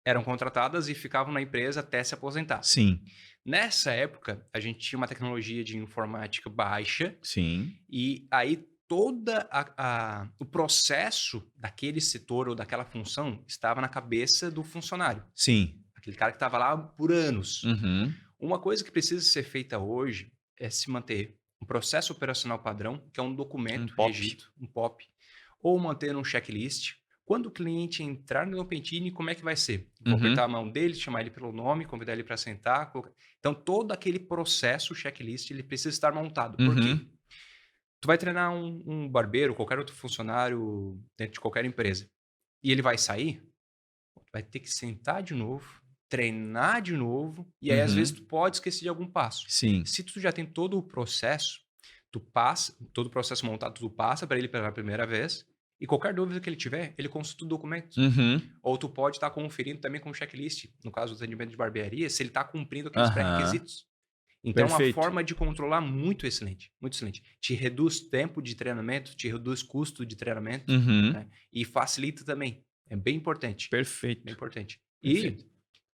Speaker 2: eram contratadas e ficavam na empresa até se aposentar.
Speaker 1: Sim,
Speaker 2: Nessa época, a gente tinha uma tecnologia de informática baixa
Speaker 1: sim,
Speaker 2: e aí toda o processo daquele setor ou daquela função estava na cabeça do funcionário,
Speaker 1: sim.
Speaker 2: aquele cara que estava lá por anos.
Speaker 1: Uhum.
Speaker 2: Uma coisa que precisa ser feita hoje é se manter um processo operacional padrão, que é um
Speaker 1: Um
Speaker 2: documento
Speaker 1: pop.
Speaker 2: regido, um POP, ou manter um checklist. Quando o cliente entrar no Pentini, como é que vai ser? Vou apertar a
Speaker 1: Uhum.
Speaker 2: mão dele, chamar ele pelo nome, convidar ele para sentar. Então, todo aquele processo, checklist, ele precisa estar montado. Por quê?
Speaker 1: Uhum.
Speaker 2: Tu vai treinar um barbeiro, qualquer outro funcionário dentro de qualquer empresa, e ele vai sair, vai ter que sentar de novo, treinar de novo, e aí às vezes
Speaker 1: Uhum.
Speaker 2: tu pode esquecer de algum passo.
Speaker 1: Sim.
Speaker 2: Se tu já tem todo o processo, tu passa, todo o processo montado, tu passa para ele pela primeira vez, e qualquer dúvida que ele tiver, ele consulta o documento.
Speaker 1: Uhum.
Speaker 2: Ou tu pode estar conferindo também com o checklist, no caso do atendimento de barbearia, se ele está cumprindo aqueles
Speaker 1: Aham.
Speaker 2: pré-requisitos. Então, é uma
Speaker 1: Perfeito.
Speaker 2: forma de controlar muito excelente, muito excelente. Te reduz tempo de treinamento, te reduz custo de treinamento,
Speaker 1: Uhum.
Speaker 2: né? E facilita também. É bem importante, bem
Speaker 1: Perfeito.
Speaker 2: importante. E
Speaker 1: Perfeito.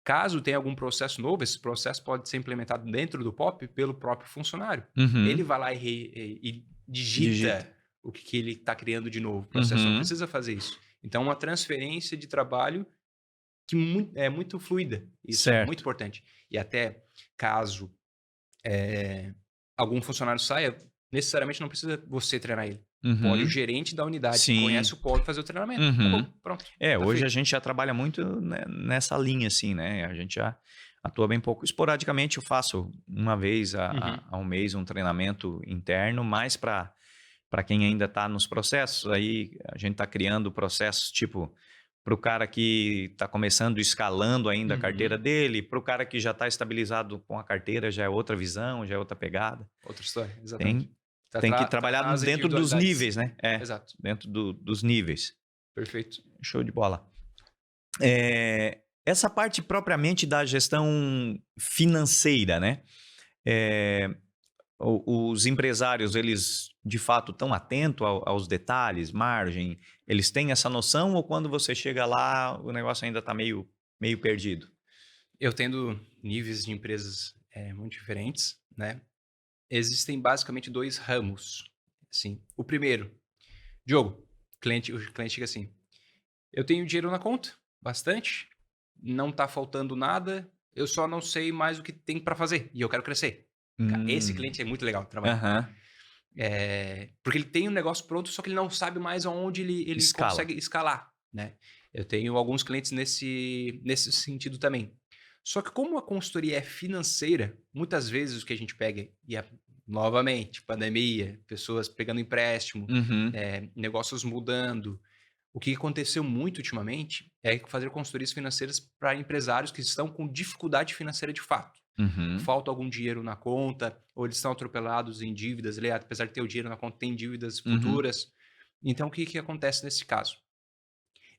Speaker 2: caso tenha algum processo novo, esse processo pode ser implementado dentro do POP pelo próprio funcionário. Ele
Speaker 1: Uhum.
Speaker 2: vai lá e
Speaker 1: Digita.
Speaker 2: digita o que ele está criando de novo. O processo não
Speaker 1: Uhum.
Speaker 2: precisa fazer isso. Então, uma transferência de trabalho que é muito fluida. Isso é muito
Speaker 1: Certo.
Speaker 2: importante. E até caso algum funcionário saia, necessariamente não precisa você treinar ele. Pode o
Speaker 1: Uhum.
Speaker 2: gerente da unidade que conhece
Speaker 1: Sim.
Speaker 2: o POP fazer o treinamento.
Speaker 1: Uhum.
Speaker 2: Acabou, pronto, tá
Speaker 1: Hoje a
Speaker 2: feito.
Speaker 1: gente já trabalha muito nessa linha, assim, né? A gente já atua bem pouco. Esporadicamente eu faço uma vez
Speaker 2: Uhum.
Speaker 1: a um mês um treinamento interno, mais para quem ainda está nos processos. Aí a gente está criando processos tipo para o cara que está começando, escalando ainda a carteira
Speaker 2: Uhum.
Speaker 1: dele, para o cara que já está estabilizado com a carteira, já é outra visão, já é outra pegada.
Speaker 2: Outra história, exatamente.
Speaker 1: Tem, tem que trabalhar
Speaker 2: Tratar as
Speaker 1: dentro dos
Speaker 2: individualidades.
Speaker 1: níveis, né?
Speaker 2: Exato,
Speaker 1: Dentro dos níveis.
Speaker 2: perfeito.
Speaker 1: Show de bola. Essa parte propriamente da gestão financeira, né? É, os empresários, eles de fato estão atentos aos detalhes, margem, eles têm essa noção ou quando você chega lá o negócio ainda está meio perdido?
Speaker 2: Eu tendo níveis de empresas muito diferentes, né? Existem basicamente dois ramos. Assim, o primeiro, Diogo, o cliente chega assim: eu tenho dinheiro na conta, bastante, não tá faltando nada, eu só não sei mais o que tem para fazer e eu quero crescer. Esse
Speaker 1: Hum,
Speaker 2: cliente é muito legal de trabalhar.
Speaker 1: aham,
Speaker 2: Porque ele tem um negócio pronto, só que ele não sabe mais aonde ele
Speaker 1: escala.
Speaker 2: consegue escalar, né? Eu tenho alguns clientes nesse sentido também. Só que como a consultoria é financeira, muitas vezes o que a gente pega, novamente, pandemia, pessoas pegando empréstimo,
Speaker 1: Uhum,
Speaker 2: negócios mudando. O que aconteceu muito ultimamente é fazer consultorias financeiras para empresários que estão com dificuldade financeira de fato.
Speaker 1: uhum,
Speaker 2: Falta algum dinheiro na conta, ou eles estão atropelados em dívidas, apesar de ter o dinheiro na conta, tem dívidas
Speaker 1: uhum,
Speaker 2: futuras. Então, o que acontece nesse caso?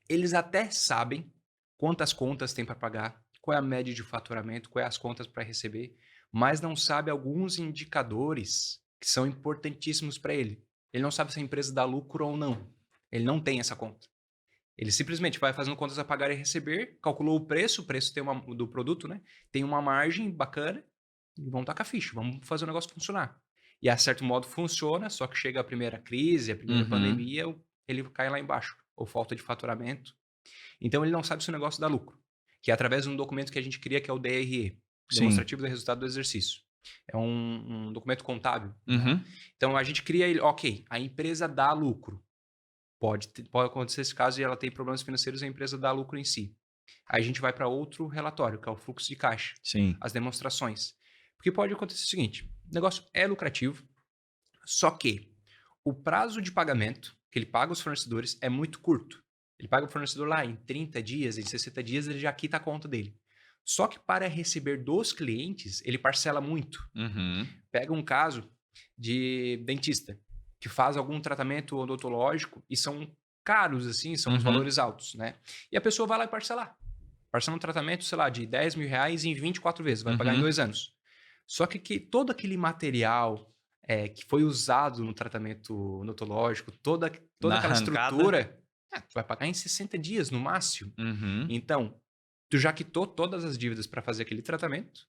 Speaker 2: Eles até sabem quantas contas tem para pagar, qual é a média de faturamento, quais as contas para receber, mas não sabe alguns indicadores que são importantíssimos para ele. Ele não sabe se a empresa dá lucro ou não. Ele não tem essa conta. Ele simplesmente vai fazendo contas a pagar e receber, calculou o preço tem do produto, né? Tem uma margem bacana e vamos tacar ficha, vamos fazer o negócio funcionar. E a certo modo funciona, só que chega a primeira crise, a primeira
Speaker 1: uhum.
Speaker 2: pandemia, ele cai lá embaixo, ou falta de faturamento. Então ele não sabe se o negócio dá lucro, que é através de um documento que a gente cria que é o DRE,
Speaker 1: Sim.
Speaker 2: Demonstrativo do Resultado do Exercício. É um documento contábil.
Speaker 1: Uhum.
Speaker 2: Então, a gente cria ele, ok, a empresa dá lucro. Pode acontecer esse caso e ela tem problemas financeiros e a empresa dá lucro em si. Aí a gente vai para outro relatório, que é o fluxo de caixa,
Speaker 1: Sim.
Speaker 2: as demonstrações. Porque pode acontecer o seguinte, o negócio é lucrativo, só que o prazo de pagamento que ele paga os fornecedores é muito curto. Ele paga o fornecedor lá em 30 dias, em 60 dias, ele já quita a conta dele. Só que para receber dos clientes, ele parcela muito.
Speaker 1: Uhum.
Speaker 2: Pega um caso de dentista que faz algum tratamento odontológico e são caros, assim, são os
Speaker 1: Uhum.
Speaker 2: valores altos, né? E a pessoa vai lá e parcelar. Parcela um tratamento, sei lá, de R$ 10.000 em 24 vezes, vai pagar em
Speaker 1: Uhum.
Speaker 2: 2 anos. Só que todo aquele material que foi usado no tratamento odontológico, toda
Speaker 1: Na
Speaker 2: aquela
Speaker 1: arrancada.
Speaker 2: estrutura, tu vai pagar em 60 dias no máximo.
Speaker 1: Uhum.
Speaker 2: Então, tu já quitou todas as dívidas para fazer aquele tratamento,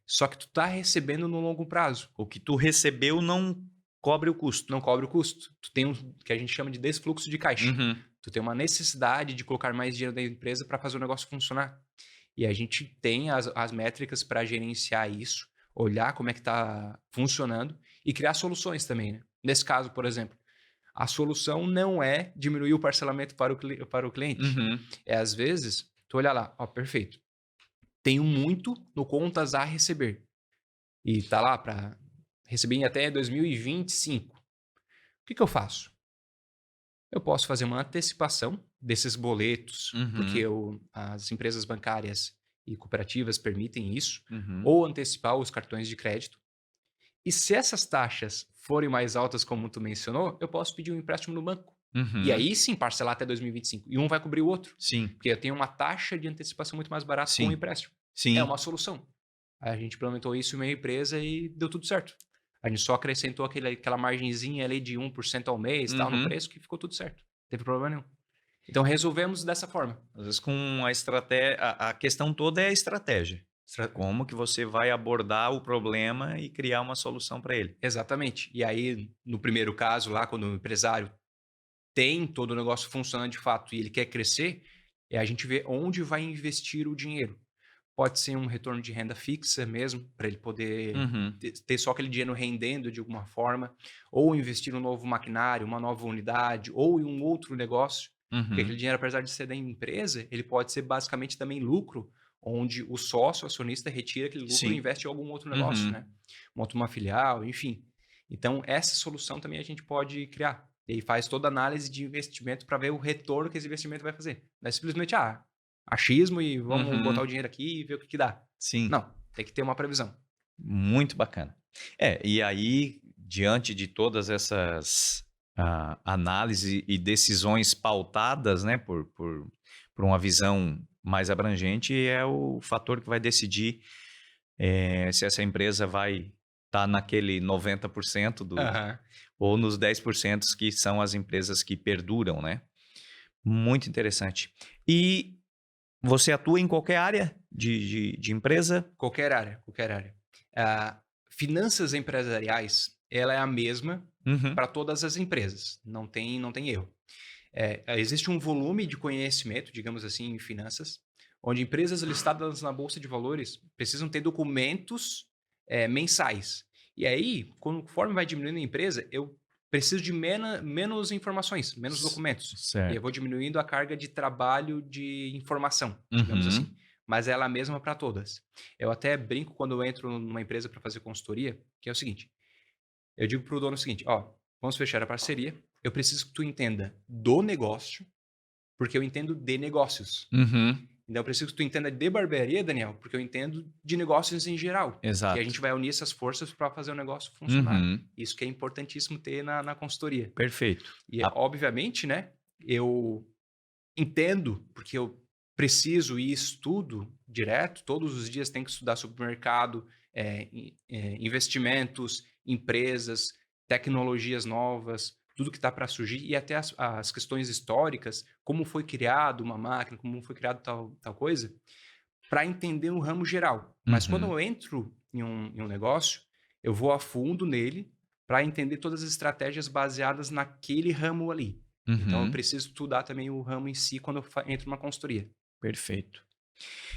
Speaker 2: só que tu tá recebendo no longo prazo.
Speaker 1: O que tu recebeu não cobre o custo.
Speaker 2: Não cobre o custo. Tu tem que a gente chama de desfluxo de caixa.
Speaker 1: Uhum.
Speaker 2: Tu tem uma necessidade de colocar mais dinheiro da empresa para fazer o negócio funcionar. E a gente tem as métricas para gerenciar isso, olhar como é que está funcionando e criar soluções também, né? Nesse caso, por exemplo, a solução não é diminuir o parcelamento para o cliente.
Speaker 1: Uhum.
Speaker 2: É, às vezes, tu olha lá, ó, perfeito. Tenho muito no contas a receber. E tá lá para receber em até 2025. O que eu faço? Eu posso fazer uma antecipação desses boletos, porque
Speaker 1: Uhum.
Speaker 2: as empresas bancárias e cooperativas permitem isso,
Speaker 1: Uhum.
Speaker 2: ou antecipar os cartões de crédito. E se essas taxas forem mais altas, como tu mencionou, eu posso pedir um empréstimo no banco. E
Speaker 1: Uhum.
Speaker 2: aí sim parcelar até 2025. E um vai cobrir o outro.
Speaker 1: Sim.
Speaker 2: Porque eu tenho uma taxa de antecipação muito mais barata com o
Speaker 1: Sim.
Speaker 2: empréstimo. É
Speaker 1: Sim.
Speaker 2: uma solução. A gente implementou isso em uma empresa e deu tudo certo. A gente só acrescentou aquela margenzinha ali de 1% ao mês, tal, no
Speaker 1: Uhum.
Speaker 2: preço, que ficou tudo certo. Não teve problema nenhum. Então resolvemos dessa forma.
Speaker 1: Às vezes com a estratégia, a questão toda é a estratégia. Como que você vai abordar o problema e criar uma solução para ele.
Speaker 2: Exatamente. E aí, no primeiro caso lá, quando o empresário tem todo o negócio funcionando de fato e ele quer crescer, a gente vê onde vai investir o dinheiro. Pode ser um retorno de renda fixa mesmo, para ele poder
Speaker 1: Uhum.
Speaker 2: ter só aquele dinheiro rendendo de alguma forma, ou investir em um novo maquinário, uma nova unidade, ou em um outro negócio, porque aquele
Speaker 1: Uhum.
Speaker 2: dinheiro, apesar de ser da empresa, ele pode ser basicamente também lucro, onde o sócio, o acionista, retira aquele lucro e
Speaker 1: Sim.
Speaker 2: investe em algum outro negócio,
Speaker 1: Uhum.
Speaker 2: né? Monta uma filial, enfim. Então, essa solução também a gente pode criar. E aí faz toda a análise de investimento para ver o retorno que esse investimento vai fazer. Não é simplesmente, achismo e vamos botar o
Speaker 1: Uhum.
Speaker 2: dinheiro aqui e ver o que dá.
Speaker 1: Sim.
Speaker 2: Não, tem que ter uma previsão.
Speaker 1: Muito bacana. E aí, diante de todas essas análises e decisões pautadas, né, por uma visão mais abrangente, é o fator que vai decidir se essa empresa vai estar naquele 90%
Speaker 2: Aham.
Speaker 1: ou nos 10% que são as empresas que perduram, né? Muito interessante. E você atua em qualquer área de empresa?
Speaker 2: Qualquer área, qualquer área. Finanças empresariais, ela é a mesma
Speaker 1: Uhum.
Speaker 2: para todas as empresas. Não tem erro. Existe um volume de conhecimento, digamos assim, em finanças, onde empresas listadas na Bolsa de Valores precisam ter documentos mensais. E aí, conforme vai diminuindo a empresa, eu preciso de menos informações, menos documentos. E eu vou
Speaker 1: Certo.
Speaker 2: diminuindo a carga de trabalho de informação, digamos assim.
Speaker 1: Uhum.
Speaker 2: Mas ela é a mesma para todas. Eu até brinco quando eu entro numa empresa para fazer consultoria, que é o seguinte: eu digo para o dono o seguinte, vamos fechar a parceria, eu preciso que tu entenda do negócio, porque eu entendo de negócios.
Speaker 1: Uhum.
Speaker 2: Então eu preciso que tu entenda de barbearia, Daniel, porque eu entendo de negócios em geral. E a gente
Speaker 1: Exato.
Speaker 2: vai unir essas forças para fazer o negócio funcionar.
Speaker 1: Uhum.
Speaker 2: Isso que é importantíssimo ter na consultoria.
Speaker 1: Perfeito.
Speaker 2: E,
Speaker 1: A
Speaker 2: obviamente, né, eu entendo, porque eu preciso e estudo direto, todos os dias tenho que estudar sobre o mercado, investimentos, empresas, tecnologias novas, tudo que está para surgir e até as questões históricas, como foi criado uma máquina, como foi criado tal coisa, para entender um ramo geral. Mas quando
Speaker 1: Uhum.
Speaker 2: eu entro em um negócio, eu vou a fundo nele para entender todas as estratégias baseadas naquele ramo ali. Então, eu
Speaker 1: Uhum.
Speaker 2: preciso estudar também o ramo em si quando eu entro numa consultoria.
Speaker 1: Perfeito.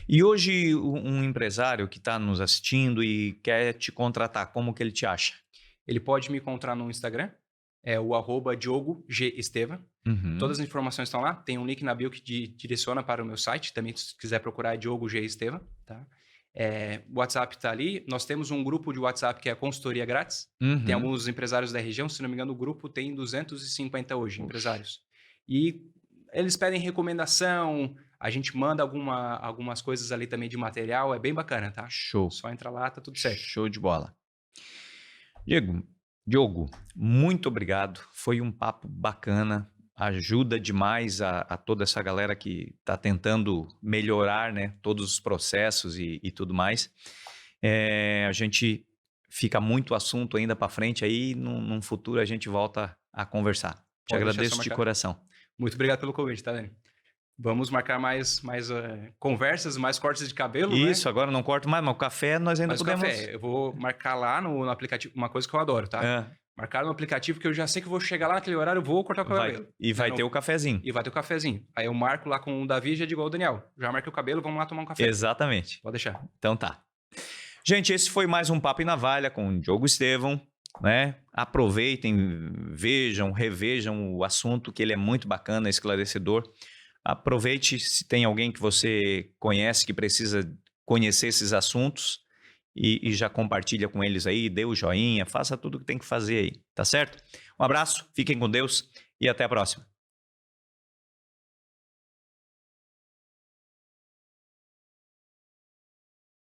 Speaker 1: E hoje um empresário que está nos assistindo e quer te contratar, como que ele te acha?
Speaker 2: Ele pode me encontrar no Instagram, é o @Diogo G. Esteva.
Speaker 1: Uhum.
Speaker 2: Todas as informações estão lá. Tem um link na bio que direciona para o meu site. Também, se quiser procurar, é Diogo G. Esteva. Tá? O WhatsApp está ali. Nós temos um grupo de WhatsApp que é a consultoria grátis. Tem
Speaker 1: Uhum.
Speaker 2: alguns empresários da região. Se não me engano, o grupo tem 250 hoje,
Speaker 1: Puxa.
Speaker 2: empresários. E eles pedem recomendação. A gente manda algumas coisas ali também de material. É bem bacana, tá?
Speaker 1: Show.
Speaker 2: Só entra lá, tá tudo certo.
Speaker 1: Show de bola. Diogo, muito obrigado. Foi um papo bacana. Ajuda demais a toda essa galera que está tentando melhorar, né, todos os processos e tudo mais. A gente fica muito assunto ainda para frente aí. Num futuro a gente volta a conversar. Te
Speaker 2: Pode deixar só
Speaker 1: agradeço de
Speaker 2: marcar.
Speaker 1: coração.
Speaker 2: Muito obrigado pelo convite, tá, Dani? Vamos marcar mais conversas, mais cortes de cabelo, né?
Speaker 1: Isso, agora não corto mais, mas o café nós ainda
Speaker 2: Mas o
Speaker 1: podemos...
Speaker 2: café, eu vou marcar lá no aplicativo, uma coisa que eu adoro, tá?
Speaker 1: É,
Speaker 2: Marcar no aplicativo que eu já sei que eu vou chegar lá naquele horário, eu vou cortar o cabelo.
Speaker 1: vai
Speaker 2: Não,
Speaker 1: ter o cafezinho.
Speaker 2: E vai ter o cafezinho. Aí eu marco lá com o Davi e já digo ao Daniel, já marquei o cabelo, vamos lá tomar um café.
Speaker 1: Exatamente.
Speaker 2: Pode deixar.
Speaker 1: Então tá. Gente, esse foi mais um Papo e Navalha com o Diogo Estevão, né? Aproveitem, vejam, revejam o assunto, que ele é muito bacana, esclarecedor. Aproveite se tem alguém que você conhece que precisa conhecer esses assuntos e já compartilha com eles aí, dê o joinha, faça tudo o que tem que fazer aí, tá certo? Um abraço, fiquem com Deus e até a próxima.